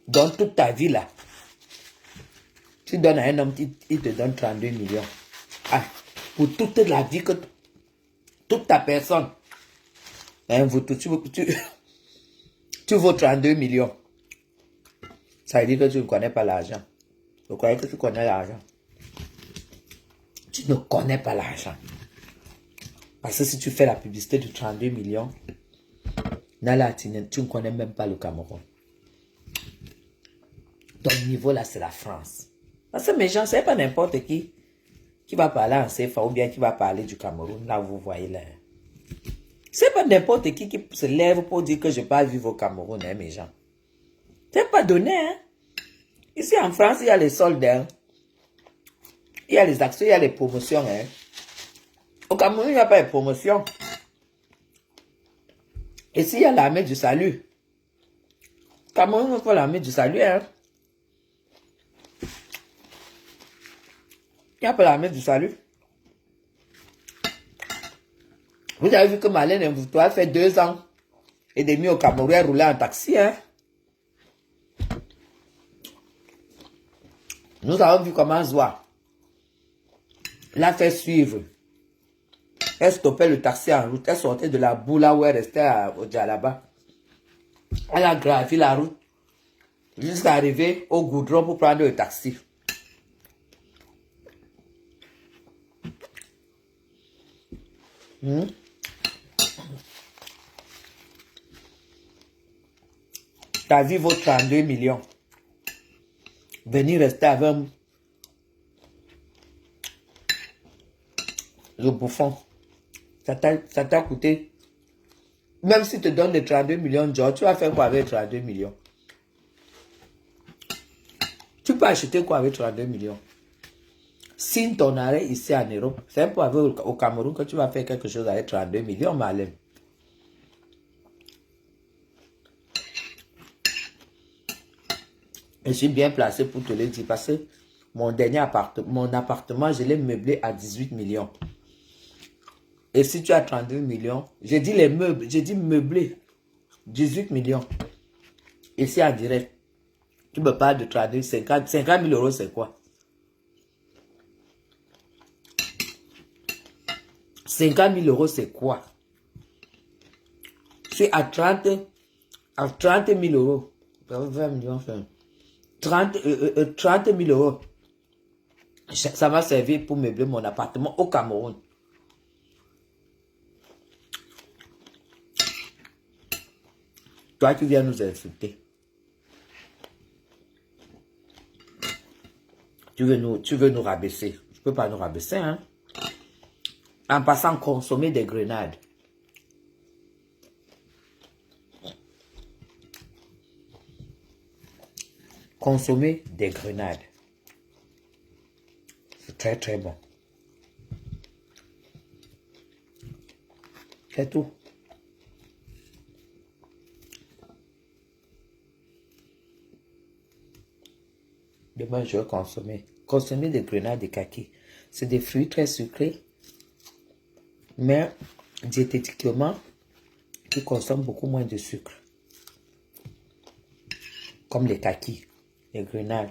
Dans toute ta vie, là, tu donnes à un homme, il te donne 32 millions. Ah, pour toute la vie, toute ta personne. Hein, tu vaux 32 millions. Ça veut dire que tu ne connais pas l'argent. Vous croyez que tu connais l'argent? Tu ne connais pas l'argent. Parce que si tu fais la publicité de 32 millions, tu ne connais même pas le Cameroun. Ton niveau là, c'est la France. Parce que mes gens, ce n'est pas n'importe qui va parler en CFA ou bien qui va parler du Cameroun. Là, vous voyez là. C'est pas n'importe qui se lève pour dire que je ne vais pas vivre au Cameroun, hein, mes gens. C'est pas donné, hein. Ici en France, il y a les soldes, hein. Il y a les actions, il y a les promotions, hein. Au Cameroun, il n'y a pas de promotion. Ici, il y a l'armée du salut. Au Cameroun, il faut l'armée du salut, hein. Il n'y a pas l'armée du salut. Vous avez vu que Marlène Mvoutou a fait 2 ans et demi au Cameroun, elle roulait en taxi, hein. Nous avons vu comment Zoua l'a fait suivre. Elle stoppait le taxi en route. Elle sortait de la boue là où elle restait au Djalaba. Elle a gravi la route jusqu'à arriver au goudron pour prendre le taxi. Ta vie vaut 32 millions. Venir rester avec le bouffon. Ça t'a coûté. Même si tu te donnes les 32 millions de dollars, tu vas faire quoi avec 32 millions? Tu peux acheter quoi avec 32 millions? Signe ton arrêt ici en Europe. C'est un peu au Cameroun que tu vas faire quelque chose avec 32 millions, Marlène. Je suis bien placé pour te le dire parce que mon dernier appartement, je l'ai meublé à 18 millions. Et si tu as 32 millions, j'ai dit les meubles, j'ai dit meublé, 18 millions. Ici en direct, tu me parles de 32, 50 000 euros, c'est quoi? 50 000 euros, c'est quoi? C'est à 30 000 euros. 20 millions, 30 000 euros. Ça m'a servi pour meubler mon appartement au Cameroun. Toi, tu viens nous insulter. Tu veux nous rabaisser. Je ne peux pas nous rabaisser, hein. En passant, consommer des grenades. Consommer des grenades. C'est très très bon. C'est tout. Demain, je vais consommer des grenades de kaki. C'est des fruits très sucrés, mais diététiquement, qui consomment beaucoup moins de sucre. comme les kakis, les grenades.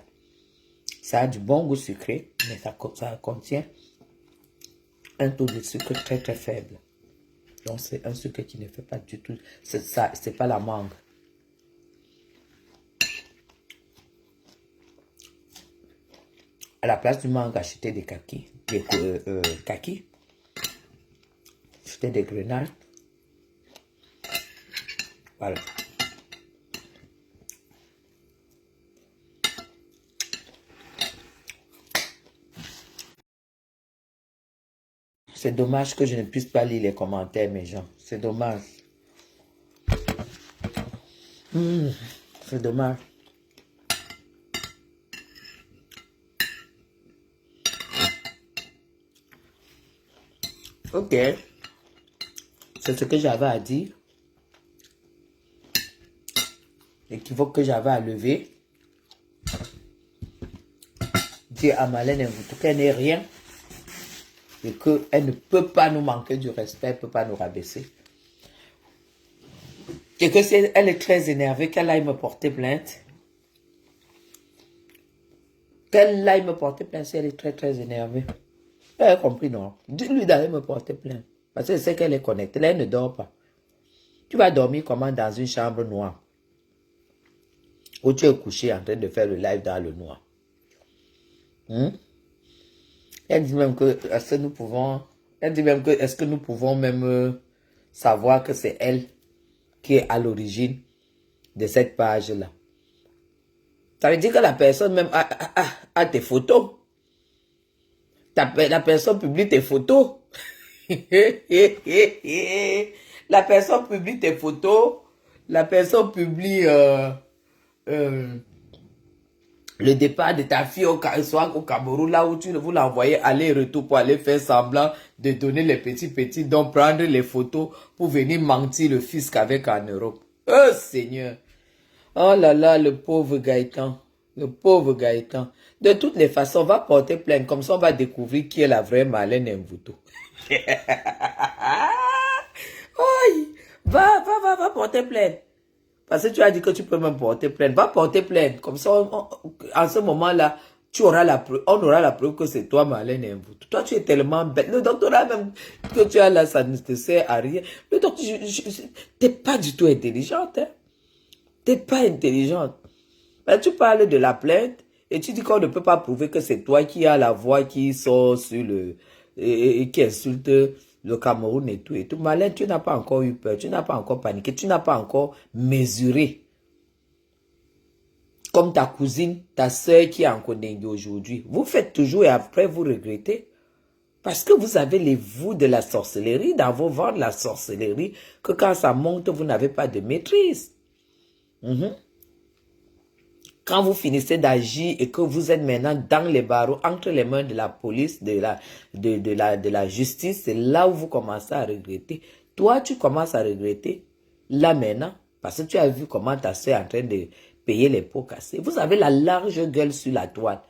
Ça a du bon goût sucré, mais ça contient un taux de sucre très très faible. Donc c'est un sucre qui ne fait pas du tout, c'est pas la mangue. À la place du mangue, acheter des kakis, acheter des grenades. Voilà. C'est dommage que je ne puisse pas lire les commentaires, mes gens. C'est dommage. C'est dommage. Ok. C'est ce que j'avais à dire. L'équivoque que j'avais à lever. Dire à Marlène Mvuto qu'elle n'est rien. Et qu'elle ne peut pas nous manquer du respect, elle ne peut pas nous rabaisser. Et que si elle est très énervée, qu'elle aille me porter plainte. Qu'elle aille me porter plainte si elle est très très énervée. Elle a compris, non? Dis-lui d'aller me porter plainte. Parce qu'elle sait qu'elle est connectée. Là, elle ne dort pas. Tu vas dormir comment dans une chambre noire? Où tu es couché en train de faire le live dans le noir. Elle dit même que est-ce que nous pouvons. Elle dit même que est-ce que nous pouvons même savoir que c'est elle qui est à l'origine de cette page-là. Ça veut dire que la personne même a tes photos. La personne publie tes photos. La personne publie tes photos. La personne publie le départ de ta fille au Cameroun, là où vous l'envoyez aller-retour pour aller faire semblant de donner les petits dons, prendre les photos pour venir mentir le fisc avec en Europe. Oh Seigneur! Oh là là, le pauvre Gaëtan. Le pauvre Gaëtan. De toutes les façons, on va porter plainte. Comme ça, on va découvrir qui est la vraie Marlène Mvuto. Va porter plainte. Parce que tu as dit que tu peux même porter plainte. Va porter plainte. Comme ça, en ce moment-là, on aura la preuve que c'est toi, Marlène Mvuto. Toi, tu es tellement bête. Le doctorat même que tu as là, ça ne te sert à rien. Le docteur, t'es pas du tout intelligente. Hein? T'es pas intelligente. Mais tu parles de la plainte et tu dis qu'on ne peut pas prouver que c'est toi qui as la voix qui sort sur et qui insulte le Cameroun et tout et tout. Marlène, tu n'as pas encore eu peur, tu n'as pas encore paniqué, tu n'as pas encore mesuré. Comme ta cousine, ta soeur qui est en Kondengue aujourd'hui. Vous faites toujours et après vous regrettez. Parce que vous avez les vous de la sorcellerie dans vos ventres, la sorcellerie, que quand ça monte, vous n'avez pas de maîtrise. Quand vous finissez d'agir et que vous êtes maintenant dans les barreaux, entre les mains de la police, de la justice, c'est là où vous commencez à regretter. Toi, tu commences à regretter, là maintenant, parce que tu as vu comment ta soeur est en train de payer les pots cassés. Vous avez la large gueule sur la toile.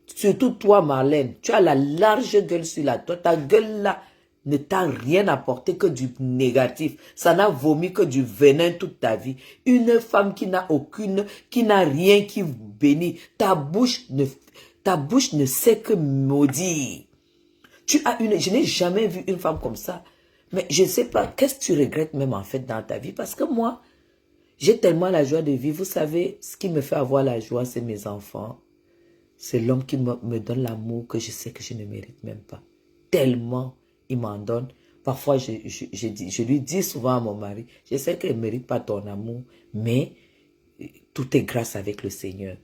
Surtout toi, Marlène, tu as la large gueule sur la toile. Ta gueule là ne t'a rien apporté que du négatif. Ça n'a vomi que du venin toute ta vie. Une femme qui n'a rien qui bénit. Ta bouche ne sait que maudire. Je n'ai jamais vu une femme comme ça. Mais je ne sais pas, qu'est-ce que tu regrettes même en fait dans ta vie? Parce que moi, j'ai tellement la joie de vivre. Vous savez, ce qui me fait avoir la joie, c'est mes enfants. C'est l'homme qui me donne l'amour que je sais que je ne mérite même pas. Tellement il m'en donne. Parfois, je lui dis souvent à mon mari, je sais qu'elle ne mérite pas ton amour, mais tout est grâce avec le Seigneur.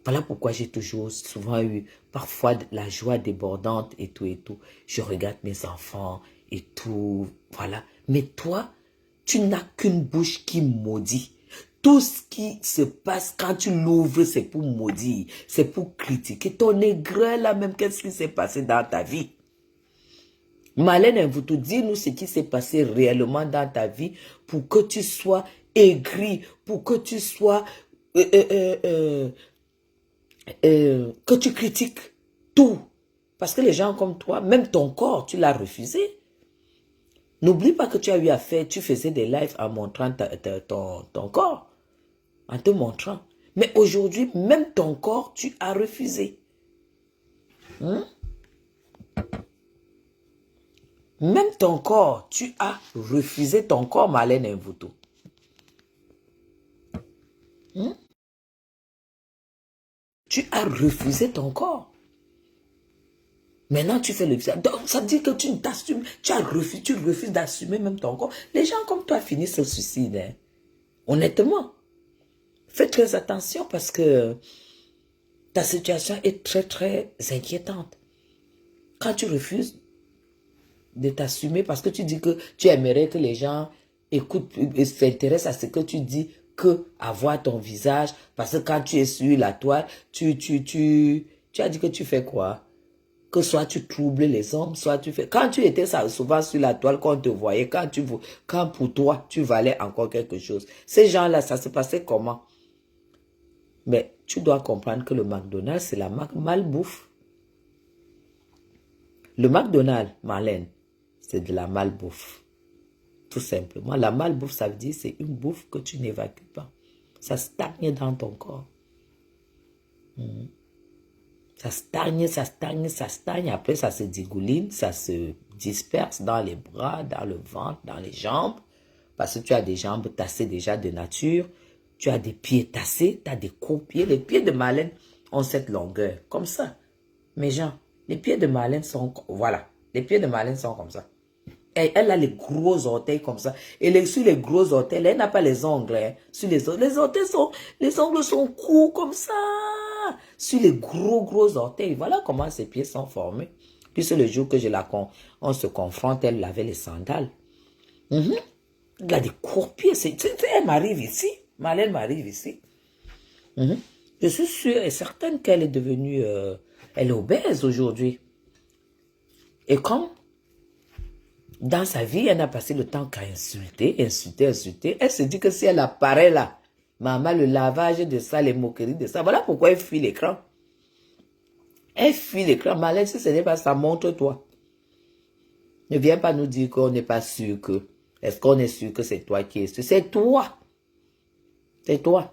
Voilà pourquoi j'ai toujours souvent eu parfois la joie débordante et tout et tout. Je regarde mes enfants et tout, voilà. Mais toi, tu n'as qu'une bouche qui maudit. Tout ce qui se passe quand tu l'ouvres, c'est pour maudire, c'est pour critiquer. Ton aigreur là même, qu'est-ce qui s'est passé dans ta vie? Marlène Mvuto, dis-nous ce qui s'est passé réellement dans ta vie pour que tu sois aigri, pour que tu sois... que tu critiques tout. Parce que les gens comme toi, même ton corps, tu l'as refusé. N'oublie pas que tu as eu à faire, tu faisais des lives en montrant ton corps. En te montrant. Mais aujourd'hui, même ton corps, tu as refusé. Hein? Même ton corps, tu as refusé ton corps, Marlène Mvuto. Hein? Tu as refusé ton corps. Maintenant, tu fais le visage. Donc, ça veut dire que tu t'assumes. Tu refuses d'assumer même ton corps. Les gens comme toi finissent au suicide. Hein? Honnêtement. Faites très attention parce que ta situation est très, très inquiétante. Quand tu refuses de t'assumer parce que tu dis que tu aimerais que les gens écoutent et s'intéressent à ce que tu dis que à voir ton visage. Parce que quand tu es sur la toile, tu as dit que tu fais quoi? Que soit tu troubles les hommes, soit tu fais... Quand tu étais souvent sur la toile, quand on te voyait, quand pour toi, tu valais encore quelque chose. Ces gens-là, ça se passait comment? Mais tu dois comprendre que le McDonald's, c'est la marque malbouffe. Le McDonald's, Marlène, c'est de la malbouffe. Tout simplement. La malbouffe, ça veut dire c'est une bouffe que tu n'évacues pas. Ça stagne dans ton corps. Ça stagne, ça stagne, ça stagne. Après, ça se dégouline, ça se disperse dans les bras, dans le ventre, dans les jambes. Parce que tu as des jambes tassées déjà de nature. Tu as des pieds tassés, tu as des courts pieds. Les pieds de Marlène ont cette longueur, comme ça. Mes gens, les pieds de Marlène sont... Voilà, les pieds de Marlène sont comme ça. Elle a les gros orteils comme ça. Et sur les gros orteils, elle n'a pas les ongles. Hein. Sur les orteils les ongles sont courts comme ça. Sur les gros orteils. Voilà comment ses pieds sont formés. Puis c'est le jour que on se confronte, elle avait les sandales. Elle a des courts pieds. Elle m'arrive ici. Marlène m'arrive ici. Je suis sûre et certaine qu'elle est devenue... elle est obèse aujourd'hui. Et comme... Dans sa vie, elle n'a passé le temps qu'à insulter. Elle se dit que si elle apparaît là, maman, le lavage de ça, les moqueries de ça, voilà pourquoi elle fuit l'écran. Elle fuit l'écran. Marlène, si ce n'est pas ça, montre-toi. Ne viens pas nous dire qu'on n'est pas sûr que... Est-ce qu'on est sûr que c'est toi qui es sûr? C'est toi. C'est toi.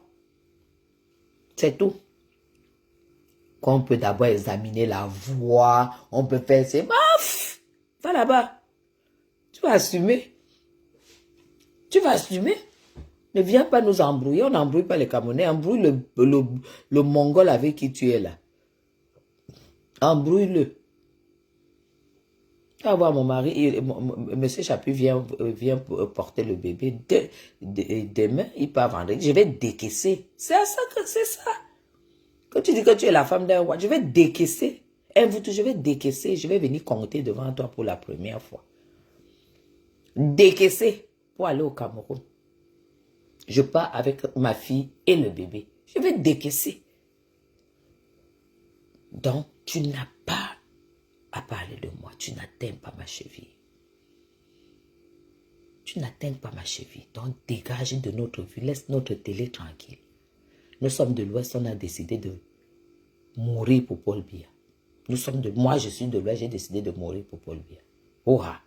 C'est tout. Qu'on peut d'abord examiner la voix. On peut faire... C'est... Baf! Va là-bas. Tu vas assumer. Tu vas assumer. Ne viens pas nous embrouiller. On n'embrouille pas les Camerounais. Embrouille le Mongol avec qui tu es là. Embrouille-le. Tu vas voir mon mari. Monsieur Chapuis vient porter le bébé. Demain, il part vendredi. Je vais décaisser. C'est ça que c'est ça. Quand tu dis que tu es la femme d'un roi, je vais décaisser. Je vais décaisser. Je vais venir compter devant toi pour la première fois. Décaisser pour aller au Cameroun. Je pars avec ma fille et le bébé. Je vais décaisser. Donc, tu n'as pas à parler de moi. Tu n'atteins pas ma cheville. Tu n'atteins pas ma cheville. Donc, dégage de notre vue. Laisse notre télé tranquille. Nous sommes de l'Ouest. On a décidé de mourir pour Paul Biya. Moi, je suis de l'Ouest. J'ai décidé de mourir pour Paul Biya. Oha!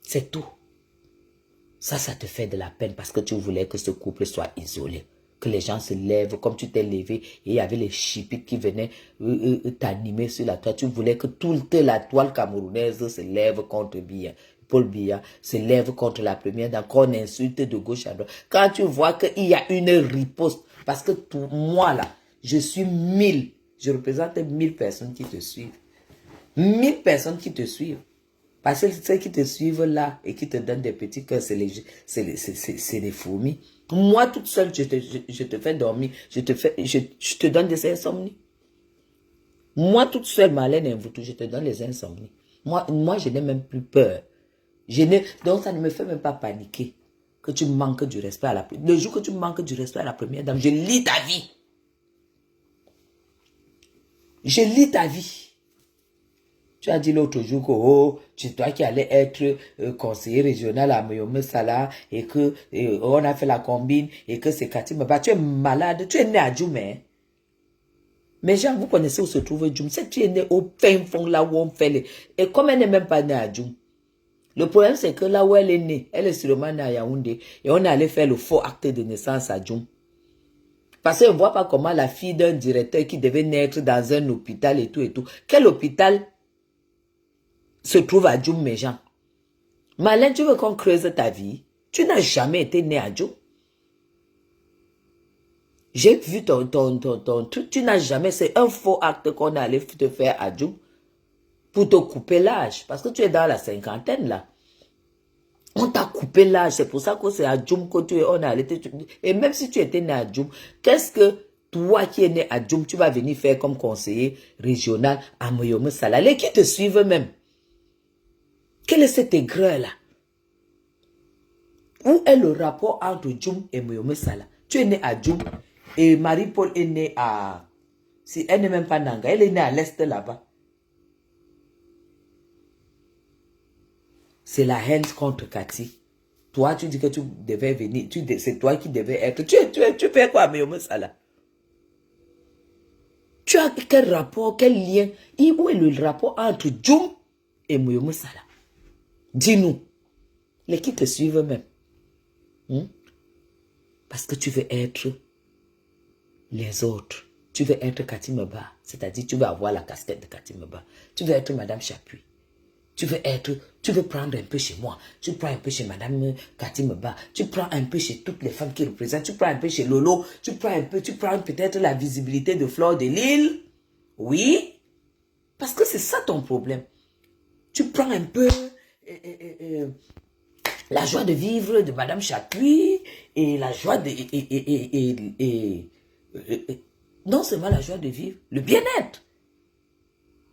C'est tout. Ça te fait de la peine parce que tu voulais que ce couple soit isolé. Que les gens se lèvent comme tu t'es levé et il y avait les chipites qui venaient t'animer sur la toile. Tu voulais que toute la toile camerounaise se lève contre Biya. Paul Biya se lève contre la première dame, qu'on insulte de gauche à droite. Quand tu vois qu'il y a une riposte, parce que moi là, je suis 1000, je représente 1000 personnes qui te suivent. 1000 personnes qui te suivent. Parce que ceux qui te suivent là et qui te donnent des petits cœurs, c'est les fourmis. Moi, toute seule, je te fais dormir. Je te donne des insomnies. Moi, toute seule, Marlène Mvuto, je te donne les insomnies. Moi, je n'ai même plus peur. Donc, ça ne me fait même pas paniquer que tu manques du respect à la première. Le jour que tu manques du respect à la première dame, je lis ta vie. Je lis ta vie. Tu as dit l'autre jour que c'est toi qui allais être conseiller régional à Moyome Sala et que on a fait la combine et que c'est Cathy. Bah, tu es malade, tu es né à Djoum. Hein? Mais gens, vous connaissez où se trouve Djoum. C'est tu es né au fin fond là où on fait les... Et comme elle n'est même pas née à Djoum. Le problème c'est que là où elle est née, elle est sûrement née à Yaoundé et on est allé faire le faux acte de naissance à Djoum. Parce qu'on ne voit pas comment la fille d'un directeur qui devait naître dans un hôpital et tout. Quel hôpital se trouve à Djoum, mes gens? Malin, tu veux qu'on creuse ta vie? Tu n'as jamais été né à Djoum. J'ai vu ton truc. Tu n'as jamais... C'est un faux acte qu'on est allé te faire à Djoum pour te couper l'âge. Parce que tu es dans la cinquantaine, là. On t'a coupé l'âge. C'est pour ça que c'est à Djoum que tu es. On est allé te... Et même si tu étais né à Djoum, qu'est-ce que toi qui es né à Djoum, tu vas venir faire comme conseiller régional à Moyome Sala? Les qui te suivent même. Quelle est cette aigreur-là? Où est le rapport entre Djoum et Moyome Sala? Tu es né à Djoum et Marie-Paul est née à... Si elle n'est même pas Nanga, elle est née à l'est là-bas. C'est la haine contre Cathy. Toi, tu dis que tu devais venir. C'est toi qui devais être. Tu fais quoi, Moyome Sala? Tu as quel rapport, quel lien? Où est le rapport entre Djoum et Moyome Sala? Dis-nous. Les qui te suivent même. Parce que tu veux être les autres. Tu veux être Cathy Meba. C'est-à-dire, tu veux avoir la casquette de Cathy Meba. Tu veux être Madame Chapuis. Tu veux prendre un peu chez moi. Tu prends un peu chez Madame Cathy Meba. Tu prends un peu chez toutes les femmes qui représentent. Tu prends un peu chez Lolo. Tu prends peut-être la visibilité de Fleur de Lille. Oui. Parce que c'est ça ton problème. Tu prends un peu la joie de vivre de Madame Chapuis et la joie de... non seulement la joie de vivre, le bien-être.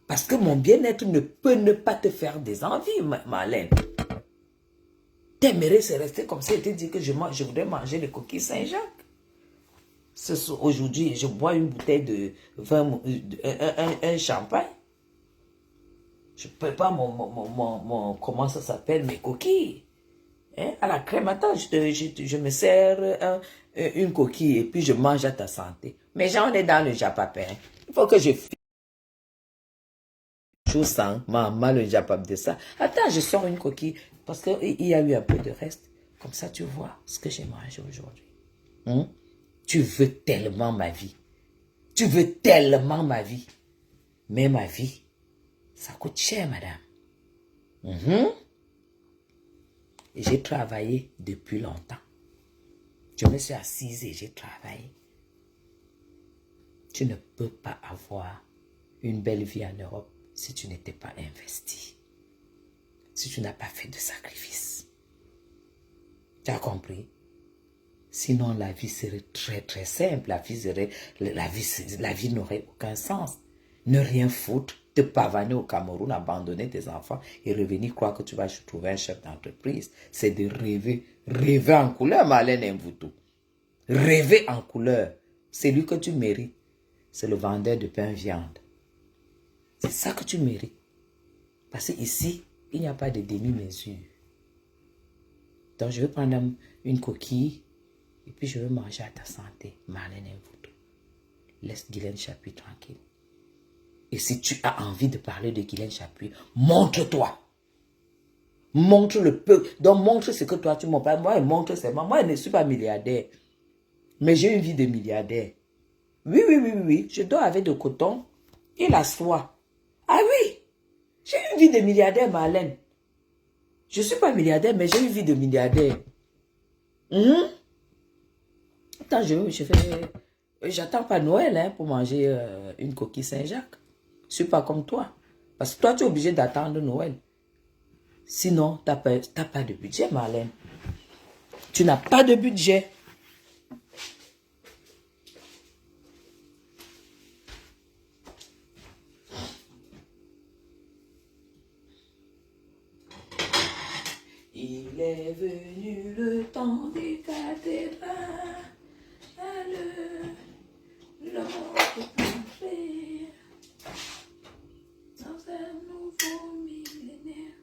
Parce que mon bien-être ne peut ne pas te faire des envies, Marlène. T'aimerais se rester comme ça et te dire que je voudrais manger les coquilles Saint-Jacques. Aujourd'hui, je bois une bouteille de vin, un champagne. Je ne peux pas comment ça s'appelle, mes coquilles. Hein? À la crème, attends, je me sers une coquille et puis je mange à ta santé. Mais j'en ai dans le japapin. Il faut que je sens maman le japap de ça. Attends, je sors une coquille parce qu'il y a eu un peu de reste. Comme ça, tu vois ce que j'ai mangé aujourd'hui. Tu veux tellement ma vie. Tu veux tellement ma vie. Mais ma vie, ça coûte cher, madame. Et j'ai travaillé depuis longtemps. Je me suis assise et j'ai travaillé. Tu ne peux pas avoir une belle vie en Europe si tu n'étais pas investi. Si tu n'as pas fait de sacrifice. Tu as compris? Sinon, la vie serait très très simple. La vie n'aurait aucun sens. Ne rien foutre, te pavaner au Cameroun, abandonner tes enfants et revenir croire que tu vas trouver un chef d'entreprise. C'est de rêver. Rêver en couleur, Marlène Mvuto. Rêver en couleur. C'est lui que tu mérites. C'est le vendeur de pain viande. C'est ça que tu mérites. Parce qu'ici, il n'y a pas de demi-mesure. Donc, je vais prendre une coquille et puis je vais manger à ta santé, Marlène Mvuto. Laisse Guylaine Chapuis tranquille. Et si tu as envie de parler de Guylaine Chapuis, montre-toi. Montre le peu. Donc, montre ce que toi, tu m'en parles. Moi, montre seulement. Moi, je ne suis pas milliardaire. Mais j'ai une vie de milliardaire. Oui. Je dors avec du coton et la soie. Ah oui. J'ai une vie de milliardaire, Marlène. Je ne suis pas milliardaire, mais j'ai une vie de milliardaire. Attends, j'attends pas Noël pour manger une coquille Saint-Jacques. Je ne suis pas comme toi. Parce que toi, tu es obligé d'attendre Noël. Sinon, tu n'as pas de budget, Marlène. Tu n'as pas de budget. Il est venu le temps des cathédrales, l'ordre parfait, dans un nouveau millénaire.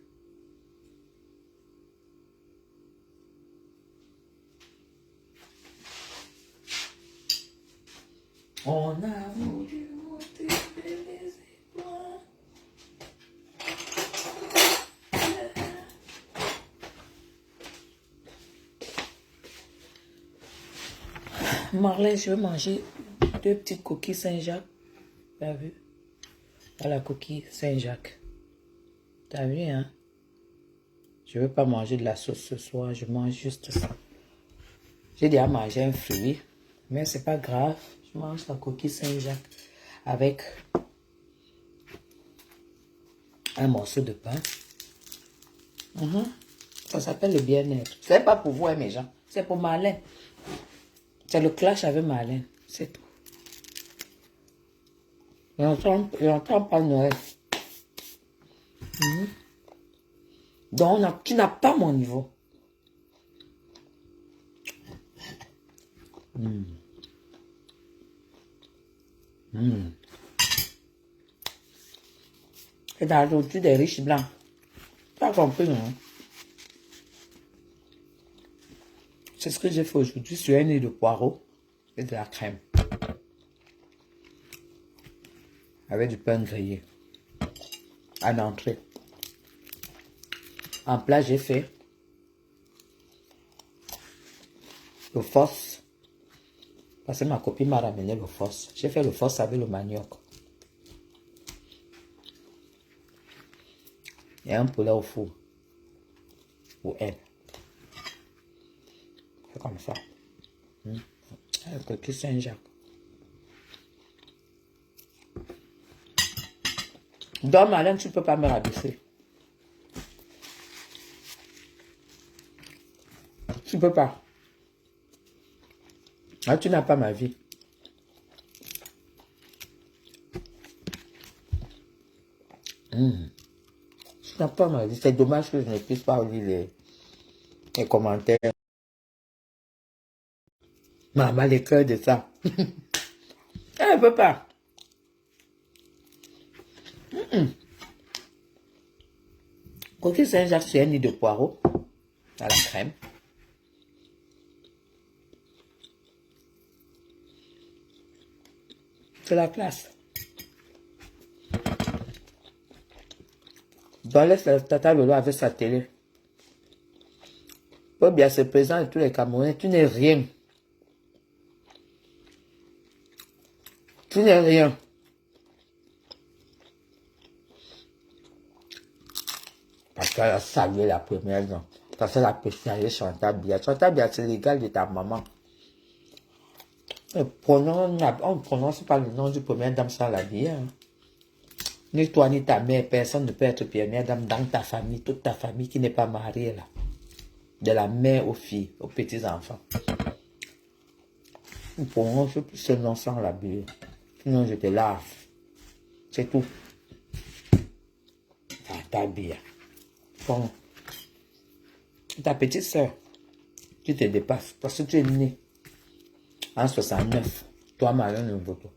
On a voulu monter les étoiles. Marlène, je veux manger 2 petites coquilles Saint-Jacques. T'as vu? Voilà la coquille Saint-Jacques. T'as vu, hein? Je veux pas manger de la sauce ce soir. Je mange juste ça. J'ai déjà mangé un fruit. Mais c'est pas grave. Je mange la coquille Saint-Jacques avec un morceau de pain. Ça s'appelle le bien-être. C'est pas pour vous, hein, mes gens. C'est pour Marlène. C'est le clash avec Marlène. C'est tout. Il n'entend pas Noël. Donc, tu n'as pas mon niveau. C'est d'aujourd'hui des riches blancs. Tu as compris, non? C'est ce que j'ai fait aujourd'hui sur un nid de poireaux et de la crème. Avec du pain grillé. En entrée. En plat, j'ai fait le fosse. Parce que ma copine m'a ramené le fosse. J'ai fait le fosse avec le manioc. Et un poulet au four. Pour elle. C'est comme ça. Le coquille Saint-Jacques. Donc, Marlène, tu ne peux pas me rabaisser. Tu ne peux pas. Ah, tu n'as pas ma vie. Tu n'as pas ma vie. C'est dommage que je ne puisse pas lire les commentaires. Maman, les cœurs de ça. Elle ne peut pas. Coquille Saint-Jacques, c'est un nid de poireaux à la crème. C'est la classe. Dans l'Est, Tata Lolo avait sa télé. Faut bien se présenter tous les Camerounais. Tu n'es rien. Tu n'es rien. Parce qu'elle a salué la première, non. Parce qu'elle a préféré Chantal Biya. Chantal Biya, c'est l'égal de ta maman. On ne prononce pas le nom du première dame sans la Biya. Ni toi, ni ta mère, personne ne peut être première dame dans ta famille, toute ta famille qui n'est pas mariée là. De la mère aux filles, aux petits-enfants. On prononce plus ce nom sans la Biya. Sinon, je te lave. C'est tout. Ta Biya. Bon. Ta petite soeur, tu te dépasses parce que tu es né en 69. Toi, Marlène Mvoto.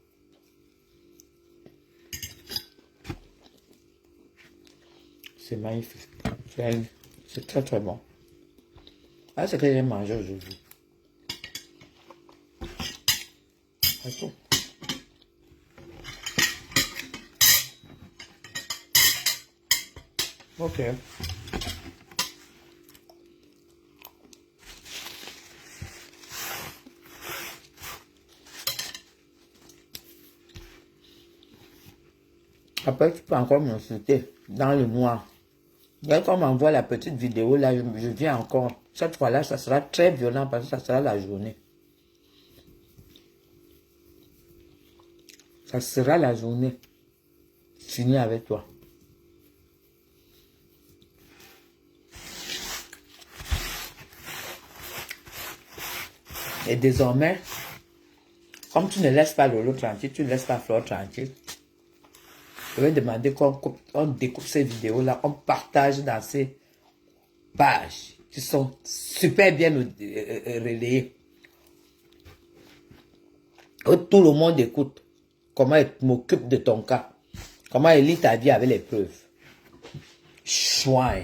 C'est magnifique. C'est très très bon. Ah, c'est que j'ai mangé aujourd'hui. C'est tout. Ok. Après, tu peux encore m'insulter dans le noir. Dès qu'on m'envoie la petite vidéo, là, je viens encore. Cette fois-là, ça sera très violent parce que ça sera la journée. Ça sera la journée. Fini avec toi. Et désormais, comme tu ne laisses pas Lolo tranquille, tu ne laisses pas Flore tranquille, je vais demander qu'on découpe ces vidéos-là, on partage dans ces pages qui sont super bien relayées. Tout le monde écoute comment elle m'occupe de ton cas, comment elle lit ta vie avec les preuves. Chouin.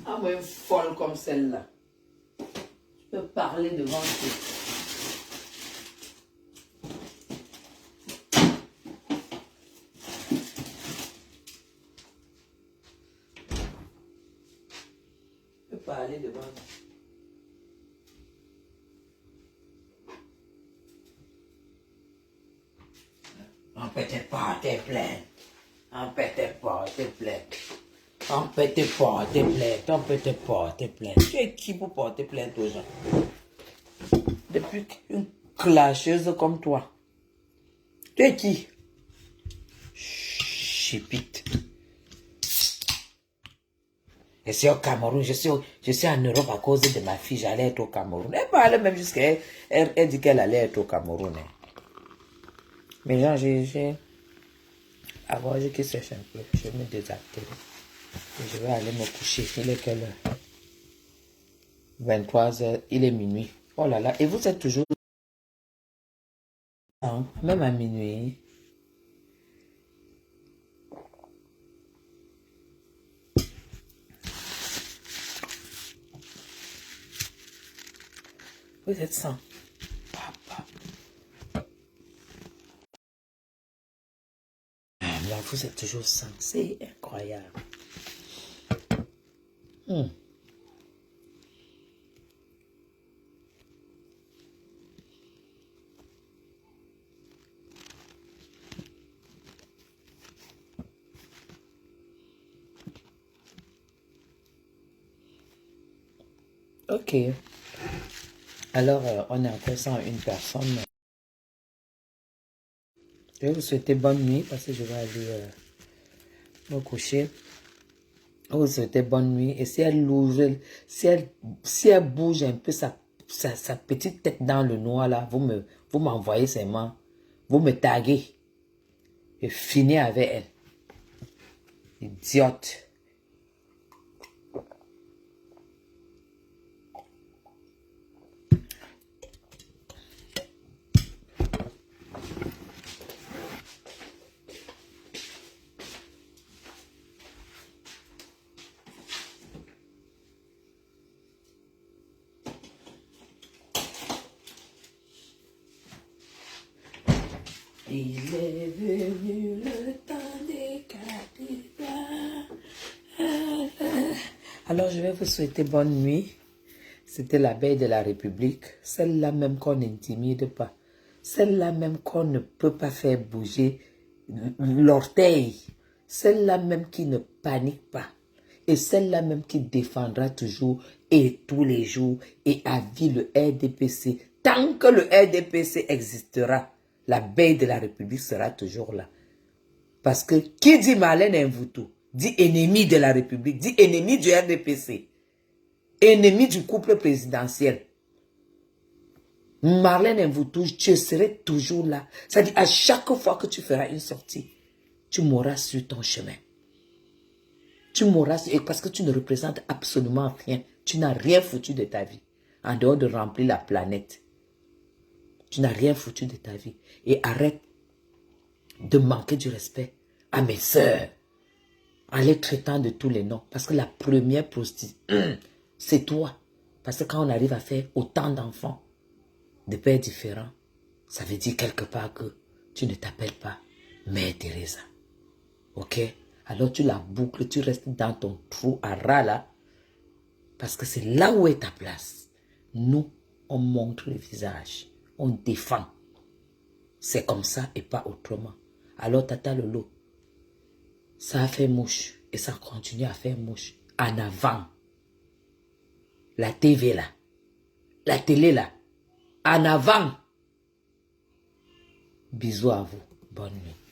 Ah, moi, une folle comme celle-là. Je peux parler devant toi. aller devant. Empêtez pas, t'es plein. Empêtez pas, t'es plein. Empêtez pas, t'es plein. Empêtez pas, t'es plein. Tu es qui pour porter plainte aux gens? Depuis qu'une clasheuse comme toi. Tu es qui? Chipite. Je suis au Cameroun, je suis en Europe à cause de ma fille, j'allais être au Cameroun. Elle parlait même jusqu'à elle dit qu'elle allait être au Cameroun. Hein. Mais genre, avant, je sèche un peu, je vais me désactiver. Et je vais aller me coucher. Il est quelle heure? 23h, il est minuit. Oh là là, et vous êtes toujours... Hein, même à minuit. Vous êtes sans. Papa. Là, vous êtes toujours sans. C'est incroyable. Ok. Alors, on est encore sans une personne. Je vais vous souhaiter bonne nuit parce que je vais aller me coucher. Je vais vous souhaiter bonne nuit. Et si elle bouge, si elle bouge un peu sa petite tête dans le noir là, vous m'envoyez seulement, vous me taguez. Je finis avec elle. Idiote. Il est venu le temps des candidats. Alors, je vais vous souhaiter bonne nuit. C'était l'abeille de la République. Celle-là même qu'on n'intimide pas. Celle-là même qu'on ne peut pas faire bouger l'orteil. Celle-là même qui ne panique pas. Et celle-là même qui défendra toujours et tous les jours et à vie le RDPC. Tant que le RDPC existera, l'abeille de la République sera toujours là. Parce que qui dit Marlène Mvuto, dit ennemi de la République, dit ennemi du RDPC, ennemi du couple présidentiel. Marlène Mvuto, je serai toujours là. C'est-à-dire, à chaque fois que tu feras une sortie, tu mourras sur ton chemin. Tu mourras parce que tu ne représentes absolument rien. Tu n'as rien foutu de ta vie. En dehors de remplir la planète. Tu n'as rien foutu de ta vie. Et arrête de manquer du respect à mes sœurs. En les traitant de tous les noms. Parce que la première prostituée, c'est toi. Parce que quand on arrive à faire autant d'enfants, de pères différents, ça veut dire quelque part que tu ne t'appelles pas Mère Teresa. Ok? Alors tu la boucles, tu restes dans ton trou à ras là. Parce que c'est là où est ta place. Nous, on montre le visage. On défend. C'est comme ça et pas autrement. Alors Tata Lolo, ça a fait mouche et ça continue à faire mouche. En avant. La TV là. La télé là. En avant. Bisous à vous. Bonne nuit.